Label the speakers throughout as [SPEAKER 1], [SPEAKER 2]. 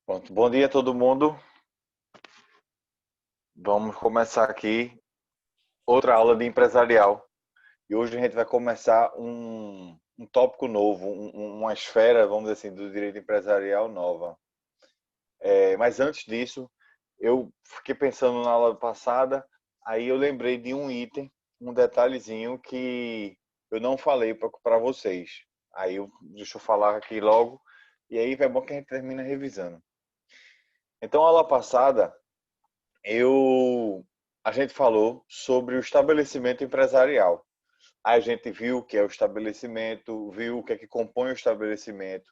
[SPEAKER 1] Pronto. Bom dia a todo mundo. Vamos começar aqui outra aula de empresarial. E hoje a gente vai começar um tópico novo, uma esfera, vamos dizer assim, do direito empresarial nova. Mas antes disso, eu fiquei pensando na aula passada, aí eu lembrei de um item, um detalhezinho que eu não falei para vocês. Deixa eu falar aqui logo, e aí vai bom que a gente termina revisando. Então, a aula passada, eu a gente falou sobre o estabelecimento empresarial. A gente viu o que é o estabelecimento, viu o que é que compõe o estabelecimento,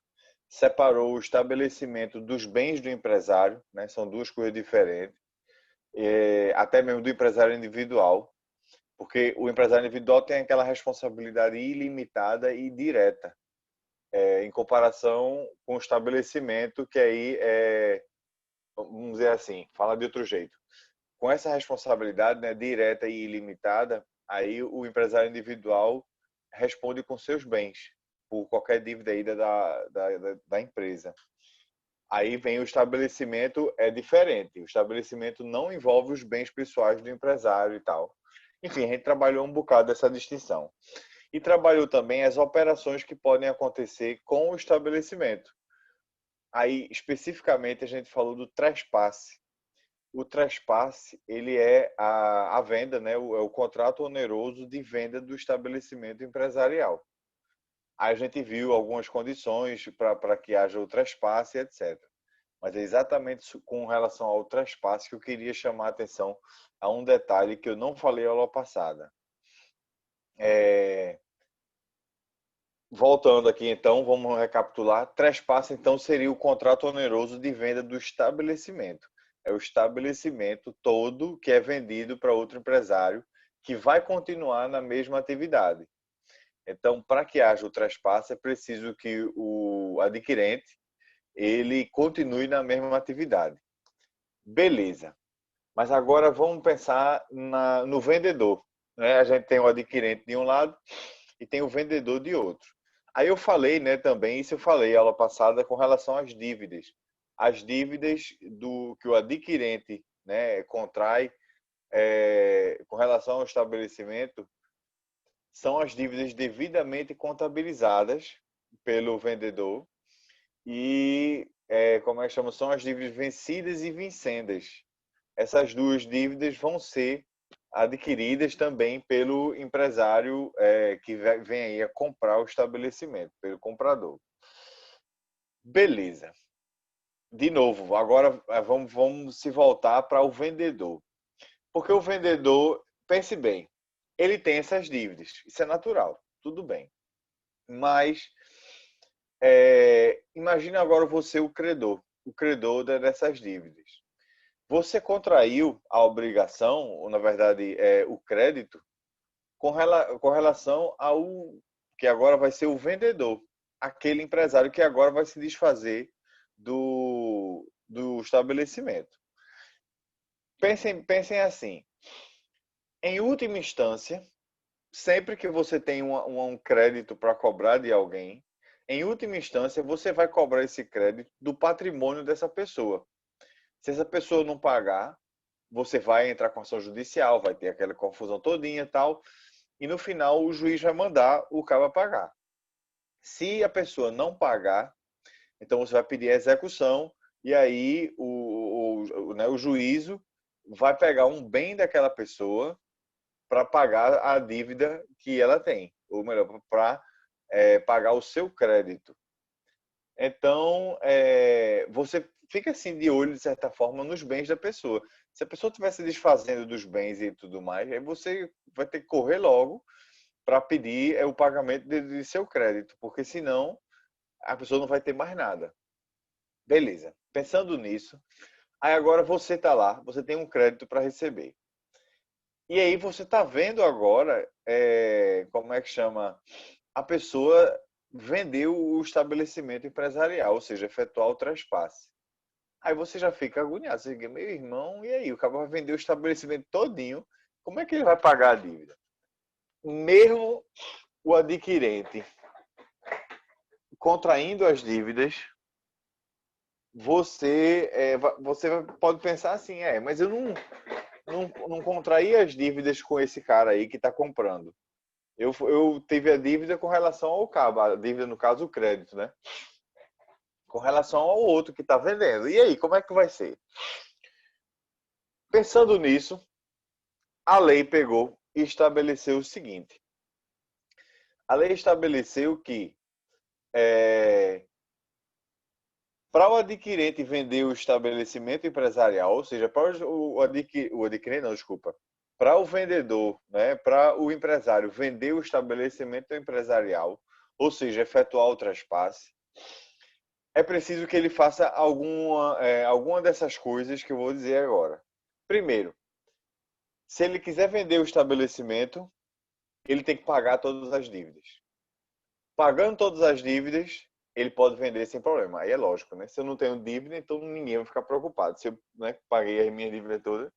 [SPEAKER 1] separou o estabelecimento dos bens do empresário, né? São duas coisas diferentes, até mesmo do empresário individual, porque o empresário individual tem aquela responsabilidade ilimitada e direta, em comparação com o estabelecimento, que aí é, vamos dizer assim, fala de outro jeito. Com essa responsabilidade, né, direta e ilimitada, aí o empresário individual responde com seus bens por qualquer dívida aí da empresa. Aí vem o estabelecimento, é diferente. O estabelecimento não envolve os bens pessoais do empresário e tal. Enfim, a gente trabalhou um bocado dessa distinção. E trabalhou também as operações que podem acontecer com o estabelecimento. Aí, especificamente, a gente falou do trespasse. O trespasse, ele é a venda, né? É o contrato oneroso de venda do estabelecimento empresarial. Aí a gente viu algumas condições para que haja o trespasse, etc. Mas é exatamente com relação ao trespasse que eu queria chamar a atenção a um detalhe que eu não falei a aula passada. É... Voltando aqui então, vamos recapitular. Trespasse então seria o contrato oneroso de venda do estabelecimento. É o estabelecimento todo que é vendido para outro empresário que vai continuar na mesma atividade. Então, para que haja o trespasse, é preciso que o adquirente ele continue na mesma atividade. Beleza. Mas agora vamos pensar no vendedor, né? A gente tem o adquirente de um lado e tem o vendedor de outro. Aí eu falei, né, também, isso eu falei aula passada com relação às dívidas. As dívidas do que o adquirente, né, contrai com relação ao estabelecimento são as dívidas devidamente contabilizadas pelo vendedor e, como é que chama, são as dívidas vencidas e vincendas. Essas duas dívidas vão ser adquiridas também pelo empresário que vem aí a comprar o estabelecimento, pelo comprador. Beleza. De novo, agora vamos se voltar para o vendedor. Porque o vendedor, pense bem, ele tem essas dívidas. Isso é natural, tudo bem. Mas imagine agora você o credor dessas dívidas. Você contraiu a obrigação, ou na verdade o crédito, com relação ao que agora vai ser o vendedor, aquele empresário que agora vai se desfazer do estabelecimento. Pensem assim, em última instância, sempre que você tem um crédito para cobrar de alguém, em última instância, você vai cobrar esse crédito do patrimônio dessa pessoa. Se essa pessoa não pagar, você vai entrar com ação judicial, vai ter aquela confusão todinha e tal, e no final o juiz vai mandar o cara pagar. Se a pessoa não pagar, então você vai pedir a execução e aí o juízo vai pegar um bem daquela pessoa para pagar a dívida que ela tem, ou melhor, para pagar o seu crédito. Então, você fica assim de olho, de certa forma, nos bens da pessoa. Se a pessoa estiver se desfazendo dos bens e tudo mais, aí você vai ter que correr logo para pedir o pagamento de seu crédito, porque senão a pessoa não vai ter mais nada. Beleza. Pensando nisso, aí agora você está lá, você tem um crédito para receber. E aí você está vendo agora, como é que chama? A pessoa vendeu o estabelecimento empresarial, ou seja, efetuar o trespasse. Aí você já fica agoniado, você diz, meu irmão, e aí? O cara vai vender o estabelecimento todinho, como é que ele vai pagar a dívida? Mesmo o adquirente contraindo as dívidas, você pode pensar assim, mas eu não contraí as dívidas com esse cara aí que está comprando. Eu tive a dívida com relação ao cabo, a dívida no caso o crédito, né? Com relação ao outro que está vendendo. E aí, como é que vai ser? Pensando nisso, a lei pegou e estabeleceu o seguinte: a lei estabeleceu que para o adquirente vender o estabelecimento empresarial, ou seja, para o adquirente, não, desculpa, para o vendedor, né, para o empresário vender o estabelecimento empresarial, ou seja, efetuar o traspasse, é preciso que ele faça alguma dessas coisas que eu vou dizer agora. Primeiro, se ele quiser vender o estabelecimento, ele tem que pagar todas as dívidas. Pagando todas as dívidas, ele pode vender sem problema. Aí é lógico, né? Se eu não tenho dívida, então ninguém vai ficar preocupado. Se eu, né, paguei as minhas dívidas todas,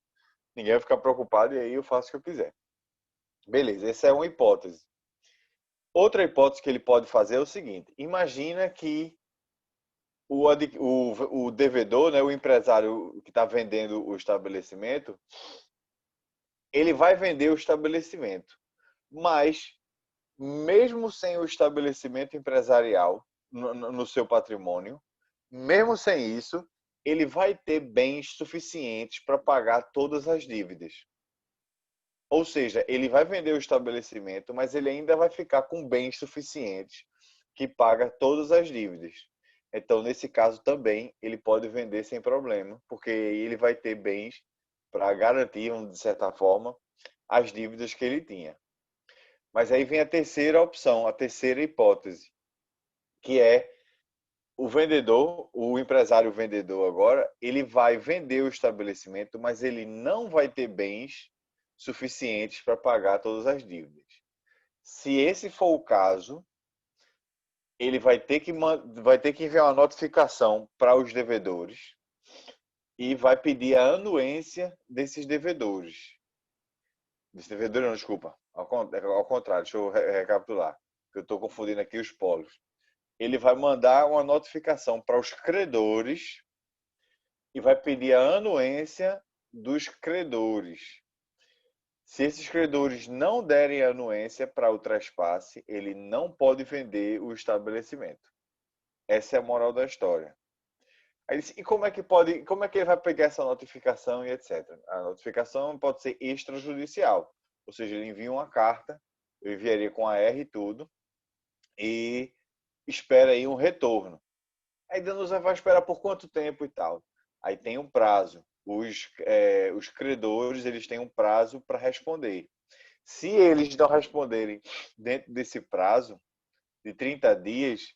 [SPEAKER 1] ninguém vai ficar preocupado e aí eu faço o que eu quiser. Beleza, essa é uma hipótese. Outra hipótese que ele pode fazer é o seguinte: imagina que o devedor, né, o empresário que está vendendo o estabelecimento, ele vai vender o estabelecimento, mas mesmo sem o estabelecimento empresarial no seu patrimônio, mesmo sem isso, ele vai ter bens suficientes para pagar todas as dívidas. Ou seja, ele vai vender o estabelecimento, mas ele ainda vai ficar com bens suficientes que paga todas as dívidas. Então, nesse caso também, ele pode vender sem problema, porque ele vai ter bens para garantir, de certa forma, as dívidas que ele tinha. Mas aí vem a terceira opção, a terceira hipótese, que é o empresário vendedor agora, ele vai vender o estabelecimento, mas ele não vai ter bens suficientes para pagar todas as dívidas. Se esse for o caso, ele vai ter que enviar uma notificação para os devedores e vai pedir a anuência desses devedores. Desse devedor, não, desculpa. Ao contrário, deixa eu recapitular, que eu estou confundindo aqui os polos. Ele vai mandar uma notificação para os credores e vai pedir a anuência dos credores. Se esses credores não derem anuência para o traspasse, ele não pode vender o estabelecimento. Essa é a moral da história. Aí, e como é que ele vai pegar essa notificação e etc. A notificação pode ser extrajudicial, ou seja, ele envia uma carta, eu enviaria com a R e tudo, e espera aí um retorno. Aí Danusa vai esperar por quanto tempo e tal. Aí tem um prazo. Os credores eles têm um prazo para responder. Se eles não responderem dentro desse prazo de 30 dias,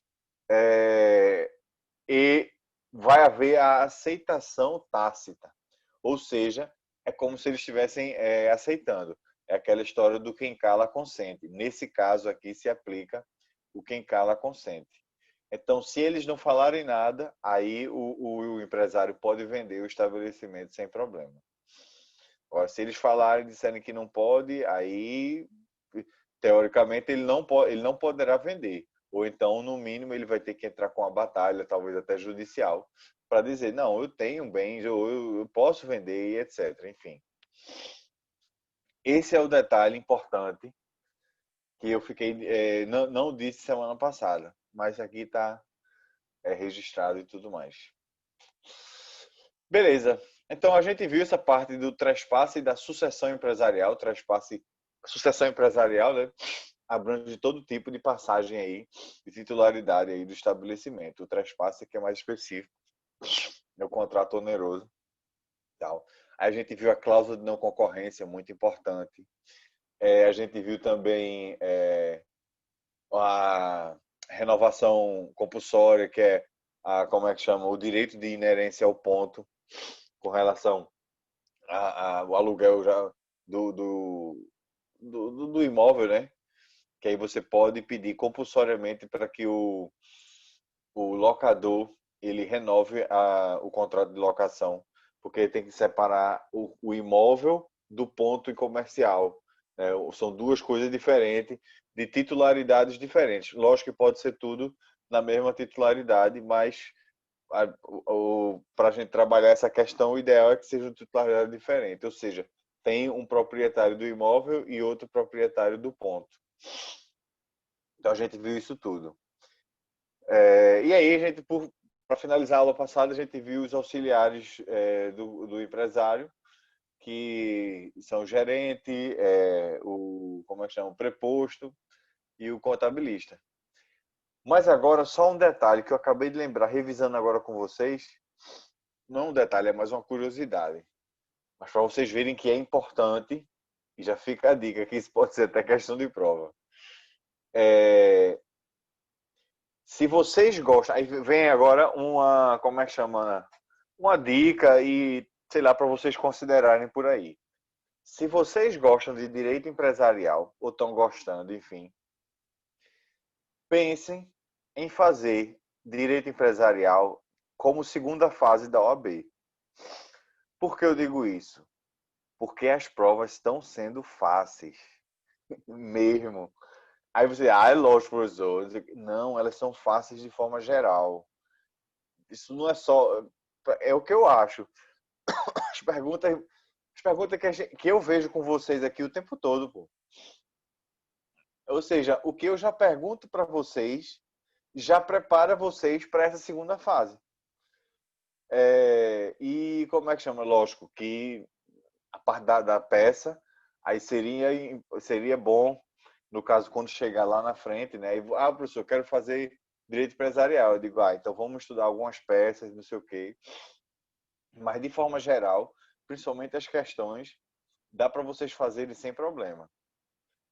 [SPEAKER 1] e vai haver a aceitação tácita. Ou seja, é como se eles estivessem aceitando. É aquela história do quem cala consente. Nesse caso aqui se aplica o quem cala consente. Então, se eles não falarem nada, aí o empresário pode vender o estabelecimento sem problema. Agora, se eles falarem, disserem que não pode, aí, teoricamente, ele não poderá vender. Ou então, no mínimo, ele vai ter que entrar com uma batalha, talvez até judicial, para dizer, não, eu tenho bens, eu posso vender, e etc. Enfim. Esse é o detalhe importante que eu não disse semana passada, mas aqui está registrado e tudo mais. Beleza. Então a gente viu essa parte do traspasse e da sucessão empresarial. Sucessão empresarial, né? Abrange todo tipo de passagem aí, de titularidade aí do estabelecimento. O traspasse que é mais específico, é o contrato oneroso, tal. Aí a gente viu a cláusula de não concorrência, muito importante. A gente viu também a renovação compulsória, que é como é que chama? O direito de inerência ao ponto com relação ao aluguel já do, do, do imóvel, né? Que aí você pode pedir compulsoriamente para que o locador ele renove o contrato de locação, porque tem que separar o imóvel do ponto comercial. Né? São duas coisas diferentes, de titularidades diferentes. Lógico que pode ser tudo na mesma titularidade, mas para a gente trabalhar essa questão, o ideal é que seja uma titularidade diferente, ou seja, tem um proprietário do imóvel e outro proprietário do ponto. Então a gente viu isso tudo. E aí, a gente, para finalizar a aula passada, a gente viu os auxiliares do empresário, que são o gerente, como é que chama? O preposto e o contabilista. Mas agora, só um detalhe que eu acabei de lembrar, revisando agora com vocês. Não é um detalhe, é mais uma curiosidade. Mas para vocês verem que é importante, e já fica a dica que isso pode ser até questão de prova. Se vocês gostam, aí vem agora uma, como é que chama? Uma dica e, sei lá, para vocês considerarem por aí. Se vocês gostam de direito empresarial, ou estão gostando, enfim, pensem em fazer direito empresarial como segunda fase da OAB. Por que eu digo isso? Porque as provas estão sendo fáceis, mesmo. Aí você, é lógico, professor. Não, elas são fáceis de forma geral. Isso não é só. É o que eu acho. As perguntas, que eu vejo com vocês aqui o tempo todo, pô. Ou seja, o que eu já pergunto para vocês já prepara vocês para essa segunda fase. E como é que chama? Lógico que a parte da peça, aí seria bom, no caso, quando chegar lá na frente, né? E, professor, eu quero fazer direito empresarial. Eu digo, então vamos estudar algumas peças, não sei o quê. Mas, de forma geral, principalmente as questões, dá para vocês fazerem sem problema.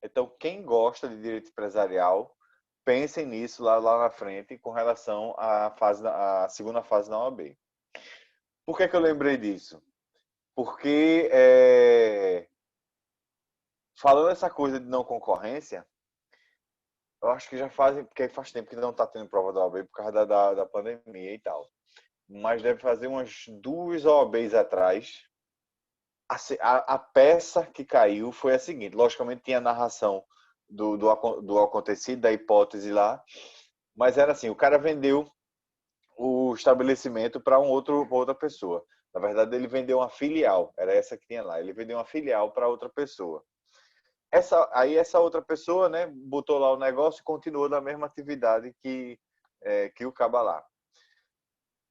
[SPEAKER 1] Então, quem gosta de direito empresarial, pensem nisso lá na frente com relação à segunda fase da OAB. Por que eu lembrei disso? Porque, falando essa coisa de não concorrência, eu acho que já fazem, porque faz tempo que não está tendo prova da OAB por causa da pandemia e tal. Mas deve fazer umas 2 OABs atrás. A peça que caiu foi a seguinte: logicamente tinha a narração do acontecido, da hipótese lá, mas era assim: o cara vendeu o estabelecimento para outra pessoa. Na verdade, ele vendeu uma filial, era essa que tinha lá. Ele vendeu uma filial para outra pessoa. Essa outra pessoa, né, botou lá o negócio e continuou da mesma atividade que o caba lá.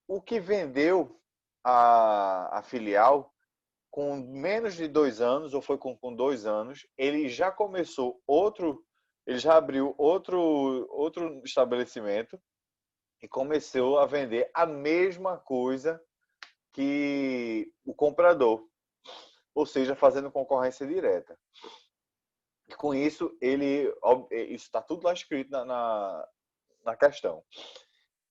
[SPEAKER 1] O que vendeu a filial, com menos de 2 anos, ou foi com 2 anos, ele já ele já abriu outro estabelecimento e começou a vender a mesma coisa que o comprador, ou seja, fazendo concorrência direta. E com isso, isso está tudo lá escrito na questão.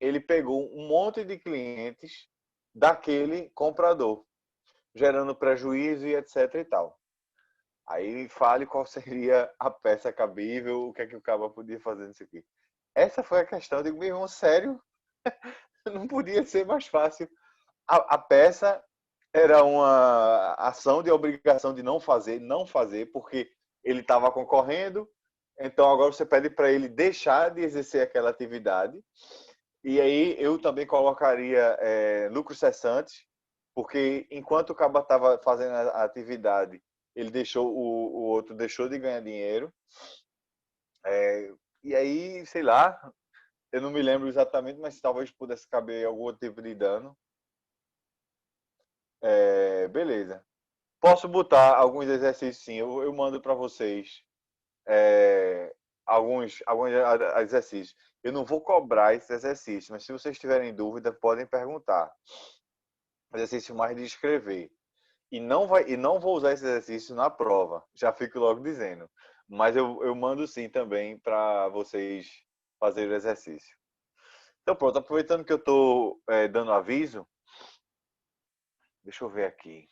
[SPEAKER 1] Ele pegou um monte de clientes daquele comprador, gerando prejuízo e etc e tal. Aí fale qual seria a peça cabível, o que é que o cara podia fazer nisso aqui. Essa foi a questão. Eu digo, meu irmão, sério? Não podia ser mais fácil. A peça era uma ação de obrigação de não fazer, porque ele estava concorrendo. Então agora você pede para ele deixar de exercer aquela atividade. E aí eu também colocaria lucros cessantes, porque enquanto o caba estava fazendo a atividade, ele deixou o outro deixou de ganhar dinheiro. E aí, sei lá, eu não me lembro exatamente, mas talvez pudesse caber algum tipo de dano. Beleza. Posso botar alguns exercícios, sim. Eu mando para vocês alguns exercícios. Eu não vou cobrar esses exercícios, mas se vocês tiverem dúvida, podem perguntar. Exercício mais de escrever. E não vou usar esse exercício na prova, já fico logo dizendo. Mas eu mando sim também para vocês fazerem o exercício. Então pronto, aproveitando que eu estou dando aviso, deixa eu ver aqui.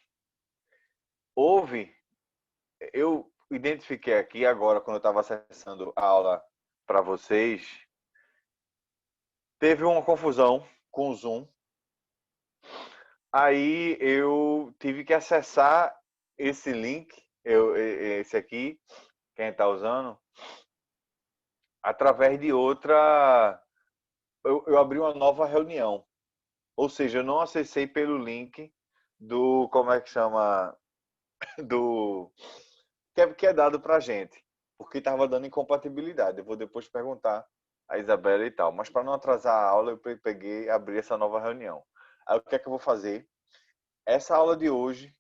[SPEAKER 1] Eu identifiquei aqui agora, quando eu estava acessando a aula para vocês, teve uma confusão com o Zoom. Aí eu tive que acessar esse link, esse aqui, quem está usando, através de outra. Eu abri uma nova reunião. Ou seja, eu não acessei pelo link do, como é que chama, do que é dado para a gente, porque estava dando incompatibilidade. Eu vou depois perguntar a Isabela e tal. Mas para não atrasar a aula, eu peguei, abri essa nova reunião. Aí o que é que eu vou fazer? Essa aula de hoje,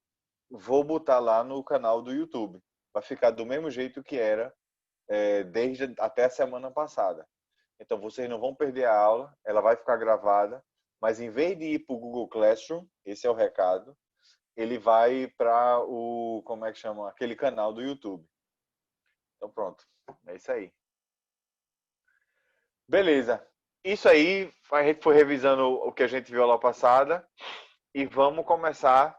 [SPEAKER 1] vou botar lá no canal do YouTube. Vai ficar do mesmo jeito que era desde até a semana passada. Então vocês não vão perder a aula, ela vai ficar gravada, mas em vez de ir para o Google Classroom, esse é o recado, ele vai para o, como é que chama? Aquele canal do YouTube. Então pronto, é isso aí. Beleza. Isso aí, a gente foi revisando o que a gente viu a aula passada e vamos começar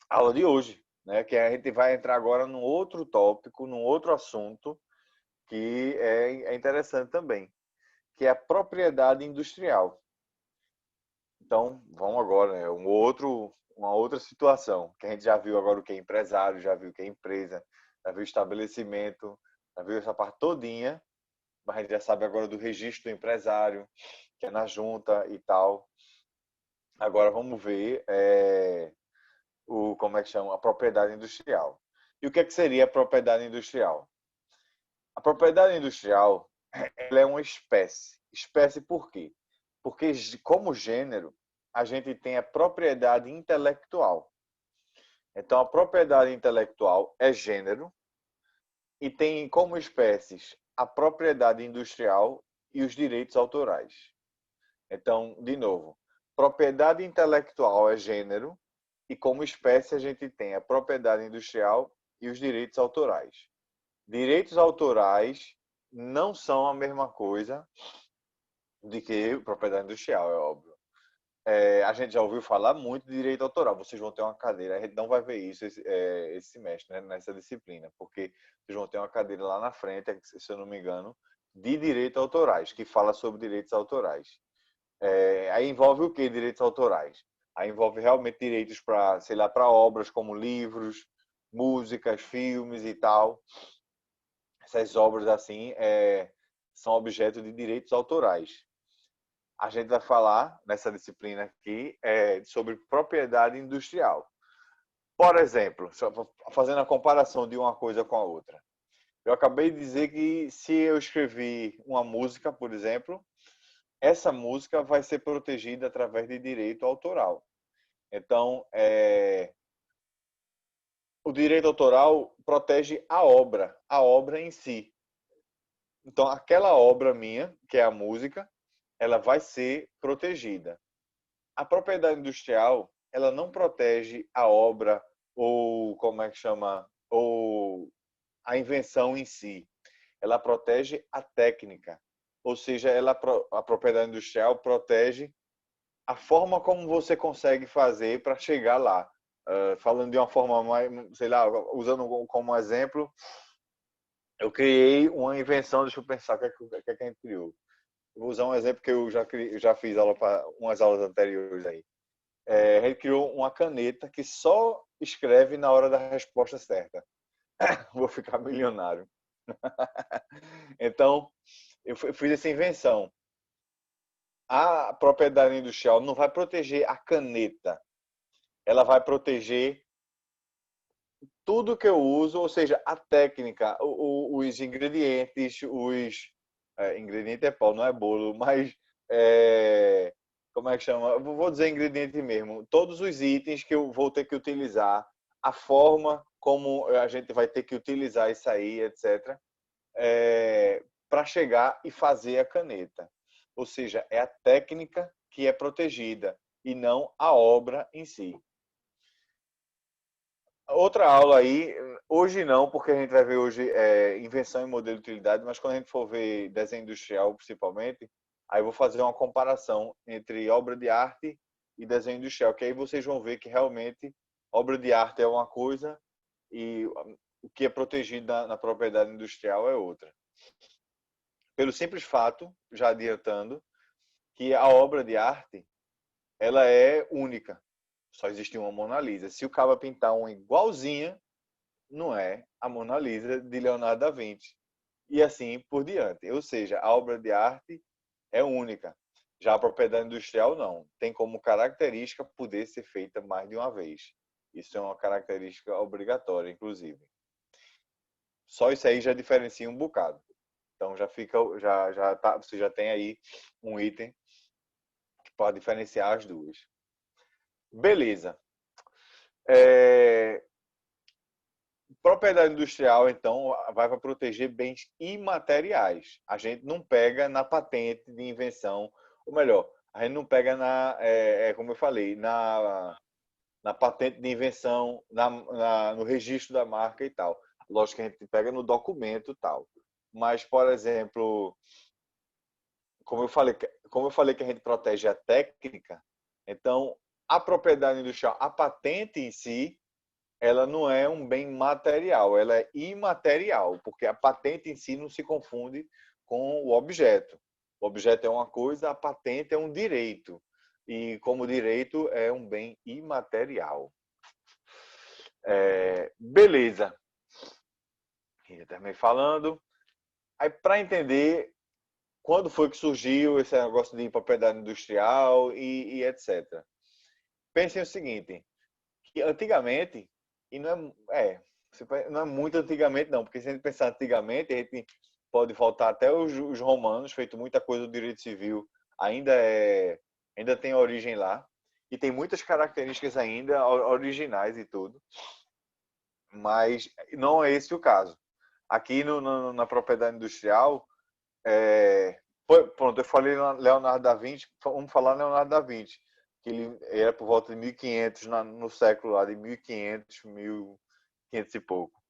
[SPEAKER 1] a aula de hoje, né? Que a gente vai entrar agora num outro tópico, num outro assunto que é interessante também, que é a propriedade industrial. Então, vamos agora, né? Uma outra situação, que a gente já viu agora o que é empresário, já viu o que é empresa, já viu estabelecimento, já viu essa parte todinha, mas a gente já sabe agora do registro do empresário, que é na junta e tal. Agora vamos ver como é que chama? A propriedade industrial. E o que seria a propriedade industrial? A propriedade industrial, ela é uma espécie. Espécie por quê? Porque como gênero, a gente tem a propriedade intelectual. Então, a propriedade intelectual é gênero e tem como espécies a propriedade industrial e os direitos autorais. Então, de novo, propriedade intelectual é gênero e como espécie a gente tem a propriedade industrial e os direitos autorais. Direitos autorais não são a mesma coisa de que propriedade industrial, é óbvio. A gente já ouviu falar muito de direito autoral. Vocês vão ter uma cadeira, a gente não vai ver isso esse semestre, né, nessa disciplina, porque vocês vão ter uma cadeira lá na frente, se eu não me engano, de direitos autorais, que fala sobre direitos autorais. Aí envolve o que direitos autorais? Aí envolve realmente direitos para, sei lá, para obras como livros, músicas, filmes e tal. Essas obras assim são objeto de direitos autorais. A gente vai falar nessa disciplina aqui sobre propriedade industrial. Por exemplo, fazendo a comparação de uma coisa com a outra. Eu acabei de dizer que se eu escrevi uma música, por exemplo, essa música vai ser protegida através de direito autoral. Então, o direito autoral protege a obra em si. Então, aquela obra minha, que é a música, ela vai ser protegida. A propriedade industrial, ela não protege a obra ou como é que chama, ou a invenção em si. Ela protege a técnica. Ou seja, a propriedade industrial protege a forma como você consegue fazer para chegar lá. Falando de uma forma mais, sei lá, usando como exemplo, eu criei uma invenção, deixa eu pensar o que é que a gente criou. Vou usar um exemplo que já fiz umas aulas anteriores aí. A gente criou uma caneta que só escreve na hora da resposta certa. Vou ficar milionário. Então, eu fiz essa invenção. A propriedade industrial não vai proteger a caneta, ela vai proteger tudo que eu uso, ou seja, a técnica, os ingredientes, ingrediente é pau, não é bolo, mas como é que chama? Vou dizer ingrediente mesmo. Todos os itens que eu vou ter que utilizar, a forma como a gente vai ter que utilizar isso aí, etc., para chegar e fazer a caneta. Ou seja, é a técnica que é protegida e não a obra em si. Outra aula aí, hoje não, porque a gente vai ver hoje invenção e modelo de utilidade, mas quando a gente for ver desenho industrial, principalmente, aí eu vou fazer uma comparação entre obra de arte e desenho industrial, que aí vocês vão ver que realmente obra de arte é uma coisa e o que é protegido na propriedade industrial é outra. Pelo simples fato, já adiantando, que a obra de arte ela é única. Só existe uma Mona Lisa. Se o cara pintar uma igualzinha, não é a Mona Lisa de Leonardo da Vinci. E assim por diante. Ou seja, a obra de arte é única. Já a propriedade industrial não. Tem como característica poder ser feita mais de uma vez. Isso é uma característica obrigatória, inclusive. Só isso aí já diferencia um bocado. Então já fica, já tá, você já tem aí um item que pode diferenciar as duas. Beleza. Propriedade industrial, então, vai para proteger bens imateriais. A gente não pega na patente de invenção, ou melhor, a gente não pega como eu falei, na patente de invenção, no registro da marca e tal. Lógico que a gente pega no documento e tal. Mas, por exemplo, como eu falei que a gente protege a técnica, então a propriedade industrial, a patente em si, ela não é um bem material, ela é imaterial, porque a patente em si não se confunde com o objeto. O objeto é uma coisa, a patente é um direito. E como direito é um bem imaterial. Beleza. Já terminei falando. Aí, para entender quando foi que surgiu esse negócio de propriedade industrial e etc. Pensem o seguinte, que antigamente, e não é muito antigamente não, porque se a gente pensar antigamente, a gente pode voltar até os romanos, feito muita coisa do direito civil, ainda tem origem lá, e tem muitas características ainda originais e tudo, mas não é esse o caso. Aqui na propriedade industrial, pronto, eu falei Leonardo da Vinci, vamos falar Leonardo da Vinci, que ele era por volta de 1500, no século lá de 1500, 1500 e pouco.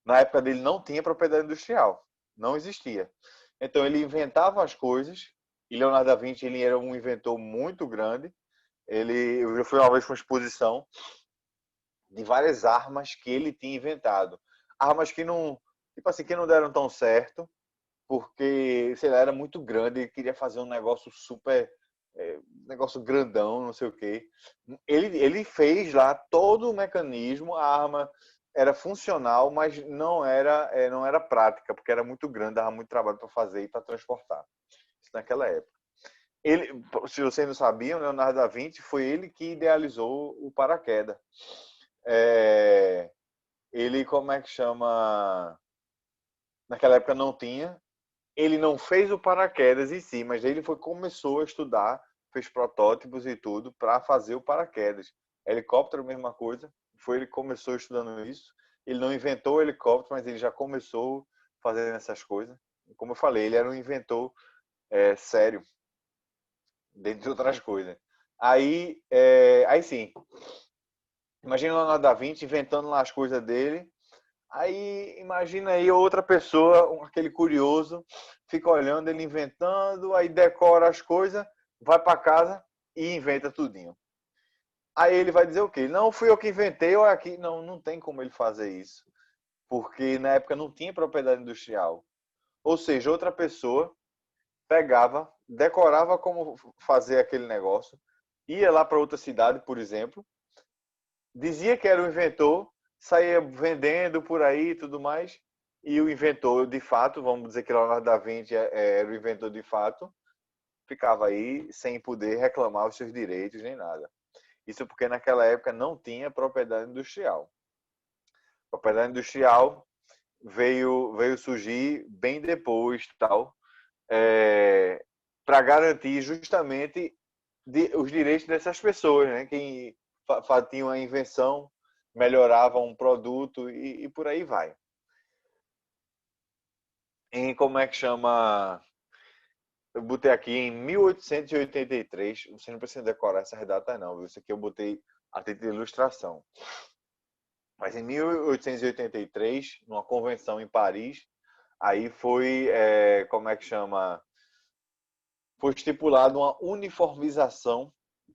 [SPEAKER 1] Na época dele não tinha propriedade industrial, não existia. Então ele inventava as coisas, e Leonardo da Vinci ele era um inventor muito grande. Eu já fui uma vez para uma exposição de várias armas que ele tinha inventado. Armas que não, tipo assim, que não deram tão certo, porque, sei lá, era muito grande, ele queria fazer um negócio super, negócio grandão, não sei o quê. Ele fez lá todo o mecanismo, a arma era funcional, mas não era prática, porque era muito grande, dava muito trabalho para fazer e para transportar. Isso naquela época. Ele, se vocês não sabiam, Leonardo da Vinci foi ele que idealizou o paraquedas. Ele, como é que chama? Naquela época não tinha, ele não fez o paraquedas em si, mas ele começou a estudar, fez protótipos e tudo para fazer o paraquedas. Helicóptero, mesma coisa. Ele começou estudando isso. Ele não inventou o helicóptero, mas ele já começou fazendo essas coisas. Como eu falei, ele era um inventor sério, dentre outras coisas. Aí sim, imagina o Leonardo da Vinci inventando lá as coisas dele. Aí imagina aí outra pessoa, aquele curioso, fica olhando ele inventando, aí decora as coisas, vai para casa e inventa tudinho. Aí ele vai dizer o quê? Não fui eu que inventei, olha aqui. Não, não tem como ele fazer isso, porque na época não tinha propriedade industrial. Ou seja, outra pessoa pegava, decorava como fazer aquele negócio, ia lá para outra cidade, por exemplo, dizia que era o inventor, saía vendendo por aí e tudo mais, e o inventor, de fato, vamos dizer que Leonardo da Vinci era o inventor de fato, ficava aí sem poder reclamar os seus direitos nem nada. Isso porque naquela época não tinha propriedade industrial. A propriedade industrial veio surgir bem depois, tal, para garantir justamente os direitos dessas pessoas, né? Quem tinham a invenção, melhoravam um produto e por aí vai. Em como é que chama? Eu botei aqui em 1883. Você não precisa decorar essas datas, não. Isso aqui eu botei a título de ilustração. Mas em 1883, numa convenção em Paris, aí como é que chama? Foi estipulada uma uniformização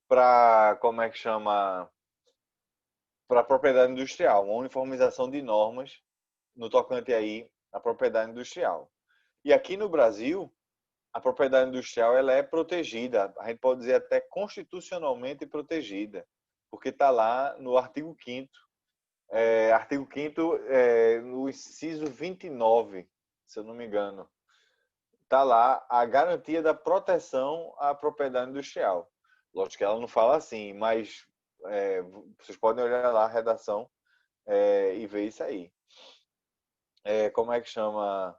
[SPEAKER 1] para, como é que chama? Para a propriedade industrial, uma uniformização de normas no tocante aí à propriedade industrial. E aqui no Brasil, a propriedade industrial ela é protegida, a gente pode dizer até constitucionalmente protegida, porque está lá no artigo 5º, no inciso 29, se eu não me engano. tá lá a garantia da proteção à propriedade industrial. Lógico que ela não fala assim, mas vocês podem olhar lá a redação e ver isso aí. Como é que chama?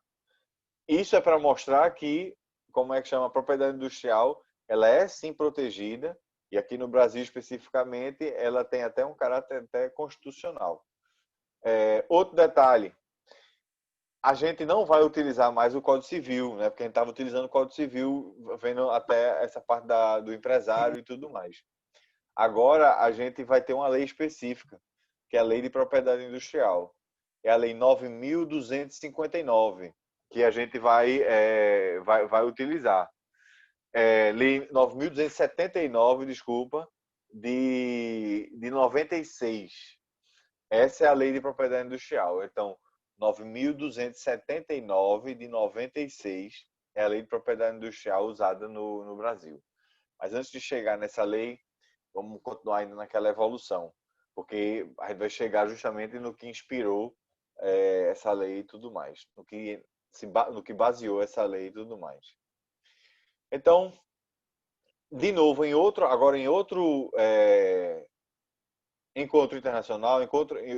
[SPEAKER 1] Isso é para mostrar que, como é que chama, a propriedade industrial, ela é sim protegida, e aqui no Brasil especificamente, ela tem até um caráter até constitucional. Outro detalhe, a gente não vai utilizar mais o Código Civil, né? Porque a gente estava utilizando o Código Civil, vendo até essa parte do empresário e tudo mais. Agora a gente vai ter uma lei específica, que é a Lei de Propriedade Industrial. É a Lei 9.259, que a gente vai utilizar. Lei 9.279, desculpa, de 96. Essa é a Lei de Propriedade Industrial. Então, 9.279 de 96 é a Lei de Propriedade Industrial usada no Brasil. Mas antes de chegar nessa lei, vamos continuar ainda naquela evolução, porque a gente vai chegar justamente no que inspirou essa lei e tudo mais, no que baseou essa lei e tudo mais. Então, de novo, agora em outro encontro internacional, em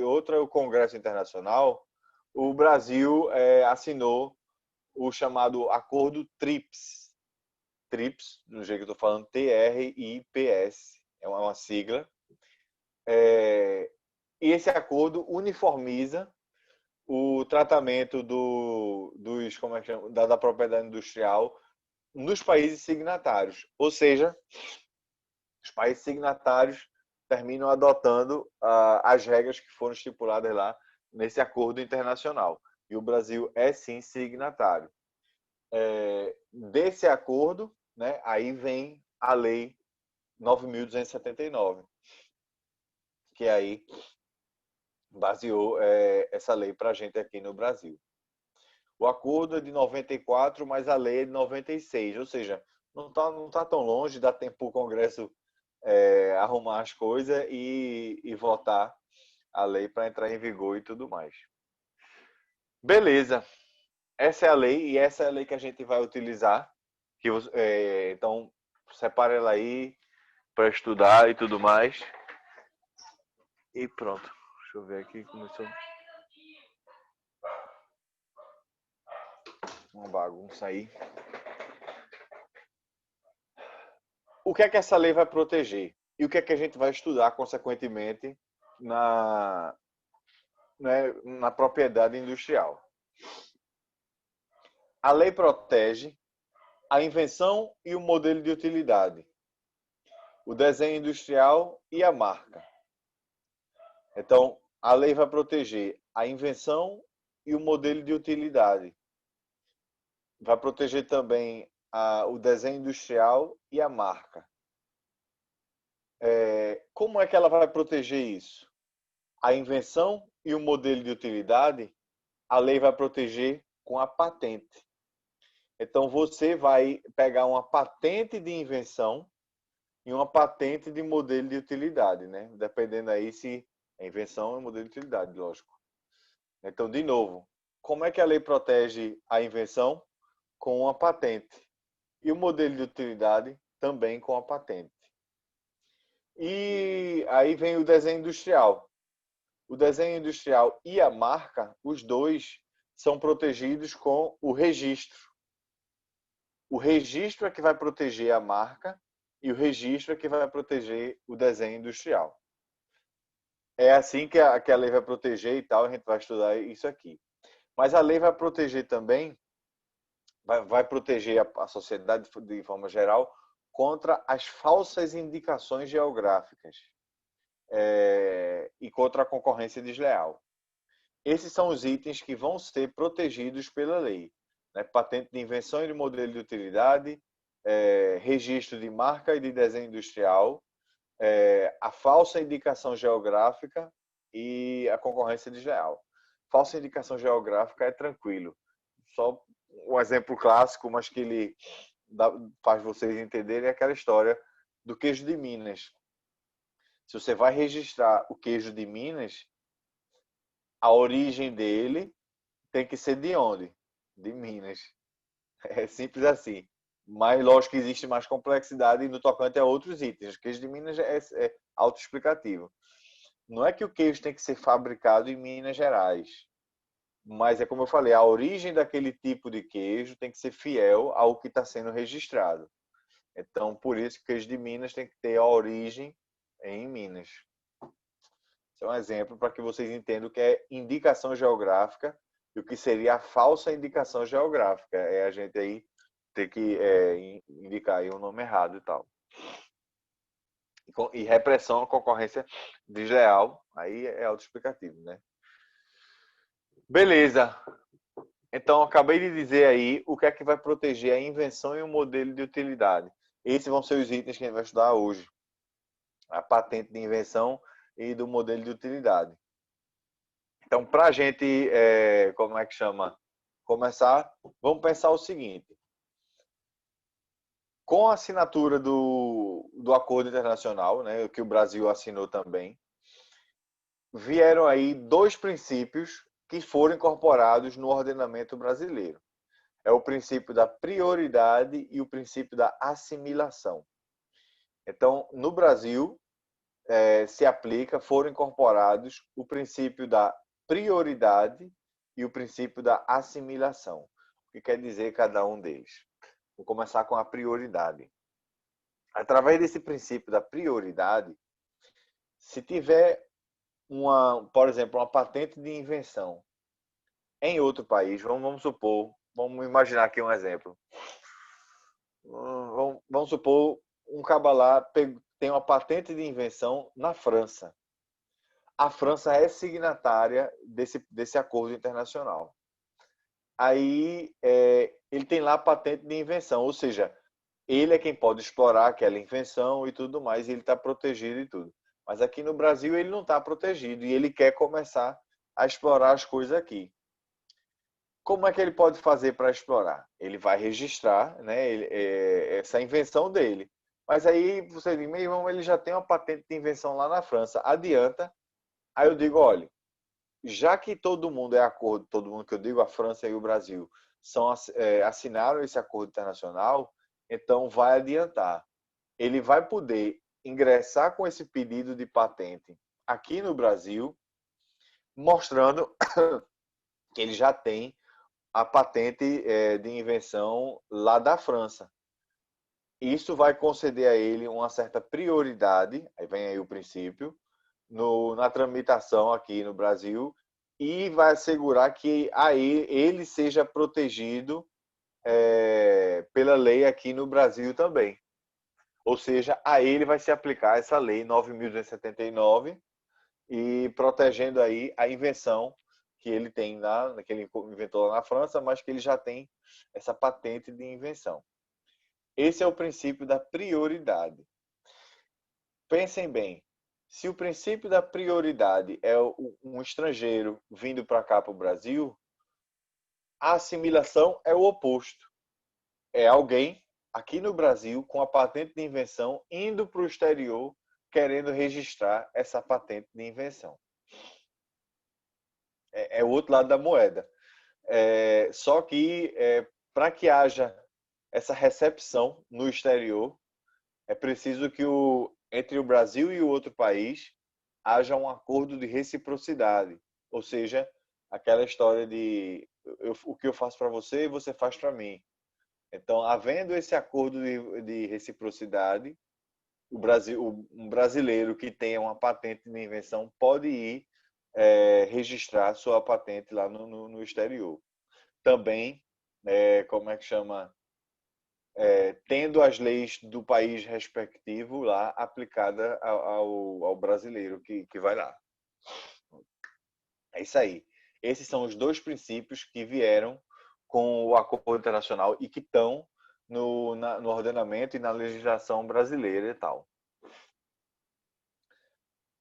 [SPEAKER 1] outro congresso internacional, o Brasil assinou o chamado Acordo TRIPS. TRIPS, do jeito que eu estou falando, TRIPS, é uma sigla. E esse acordo uniformiza o tratamento como é que chama? Da propriedade industrial nos países signatários. Ou seja, os países signatários terminam adotando as regras que foram estipuladas lá nesse acordo internacional. E o Brasil é sim signatário. Desse acordo, né, aí vem a Lei 9.279, que aí baseou essa lei para a gente aqui no Brasil. O acordo é de 94, mas a lei é de 96, ou seja, não tá tão longe, dá tempo para o Congresso arrumar as coisas e votar a lei para entrar em vigor e tudo mais. Beleza, essa é a lei e essa é a lei que a gente vai utilizar. Então, separe ela aí para estudar e tudo mais. E pronto. Deixa eu ver aqui, começou uma bagunça aí. O que é que essa lei vai proteger? E o que é que a gente vai estudar, consequentemente, na propriedade industrial? A lei protege a invenção e o modelo de utilidade, o desenho industrial e a marca. Então, a lei vai proteger a invenção e o modelo de utilidade. Vai proteger também o desenho industrial e a marca. Como é que ela vai proteger isso? A invenção e o modelo de utilidade, a lei vai proteger com a patente. Então, você vai pegar uma patente de invenção e uma patente de modelo de utilidade, né? Dependendo aí se é invenção ou modelo de utilidade, lógico. Então, de novo, como é que a lei protege a invenção? Com uma patente. E o modelo de utilidade também com a patente. E aí vem o desenho industrial. O desenho industrial e a marca, os dois são protegidos com o registro. O registro é que vai proteger a marca e o registro é que vai proteger o desenho industrial. É assim que a lei vai proteger e tal, a gente vai estudar isso aqui. Mas a lei vai proteger também, vai proteger a sociedade de forma geral contra as falsas indicações geográficas e contra a concorrência desleal. Esses são os itens que vão ser protegidos pela lei, né? Patente de invenção e de modelo de utilidade, registro de marca e de desenho industrial, a falsa indicação geográfica e a concorrência desleal. Falsa indicação geográfica é tranquilo. Só um exemplo clássico, mas que ele faz vocês entenderem, é aquela história do queijo de Minas. Se você vai registrar o queijo de Minas, a origem dele tem que ser de onde? De Minas. É simples assim. Mas lógico que existe mais complexidade no tocante a outros itens. O queijo de Minas é autoexplicativo. Não é que o queijo tem que ser fabricado em Minas Gerais, mas é como eu falei, a origem daquele tipo de queijo tem que ser fiel ao que está sendo registrado. Então, por isso que o queijo de Minas tem que ter a origem em Minas. Esse é um exemplo para que vocês entendam o que é indicação geográfica e o que seria a falsa indicação geográfica. É a gente aí ter que indicar aí um nome errado e tal. E repressão à concorrência desleal, aí é autoexplicativo, né? Beleza. Então, acabei de dizer aí o que é que vai proteger a invenção e o modelo de utilidade. Esses vão ser os itens que a gente vai estudar hoje. A patente de invenção e do modelo de utilidade. Então, para a gente, como é que chama? Começar, vamos pensar o seguinte. Com a assinatura do acordo internacional, né, que o Brasil assinou também, vieram aí dois princípios que foram incorporados no ordenamento brasileiro. É o princípio da prioridade e o princípio da assimilação. Então, no Brasil, se aplica, foram incorporados o princípio da prioridade e o princípio da assimilação. O que quer dizer cada um deles? Vou começar com a prioridade. Através desse princípio da prioridade, se tiver por exemplo, uma patente de invenção em outro país, vamos supor, vamos imaginar aqui um exemplo. Vamos supor, um cabalá tem uma patente de invenção na França. A França é signatária desse acordo internacional. Aí ele tem lá a patente de invenção, ou seja, ele é quem pode explorar aquela invenção e tudo mais, e ele está protegido e tudo. Mas aqui no Brasil ele não está protegido e ele quer começar a explorar as coisas aqui. Como é que ele pode fazer para explorar? Ele vai registrar, né, essa invenção dele. Mas aí você diz, meu irmão, ele já tem uma patente de invenção lá na França, adianta. Aí eu digo, olha, já que todo mundo é acordo, todo mundo que eu digo, a França e o Brasil, assinaram esse acordo internacional, então vai adiantar. Ele vai poder ingressar com esse pedido de patente aqui no Brasil, mostrando que ele já tem a patente de invenção lá da França. Isso vai conceder a ele uma certa prioridade, aí vem aí o princípio, na tramitação aqui no Brasil e vai assegurar que aí ele seja protegido pela lei aqui no Brasil também. Ou seja, a ele vai se aplicar essa lei 9.279 e protegendo aí a invenção que ele tem que ele inventou lá na França, mas que ele já tem essa patente de invenção. Esse é o princípio da prioridade. Pensem bem, se o princípio da prioridade é um estrangeiro vindo para cá, para o Brasil, a assimilação é o oposto. É alguém aqui no Brasil com a patente de invenção indo para o exterior querendo registrar essa patente de invenção. É o outro lado da moeda. Só que para que haja essa recepção no exterior, é preciso que entre o Brasil e o outro país haja um acordo de reciprocidade. Ou seja, aquela história de o que eu faço para você, você faz para mim. Então, havendo esse acordo de reciprocidade, um brasileiro que tenha uma patente de invenção pode ir registrar sua patente lá no exterior. Também, como é que chama? Tendo as leis do país respectivo lá aplicada ao brasileiro que vai lá. É isso aí. Esses são os dois princípios que vieram com o acordo internacional e que estão no ordenamento e na legislação brasileira e tal.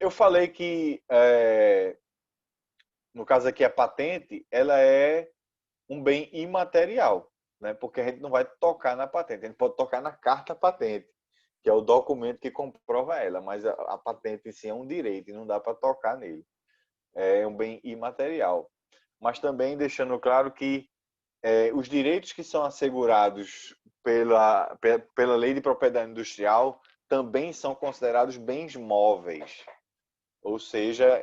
[SPEAKER 1] Eu falei que, no caso aqui, a patente, ela é um bem imaterial, né? Porque a gente não vai tocar na patente, a gente pode tocar na carta patente, que é o documento que comprova ela, mas a patente em si é um direito e não dá para tocar nele. É um bem imaterial. Mas também deixando claro que os direitos que são assegurados pela lei de propriedade industrial também são considerados bens móveis, ou seja,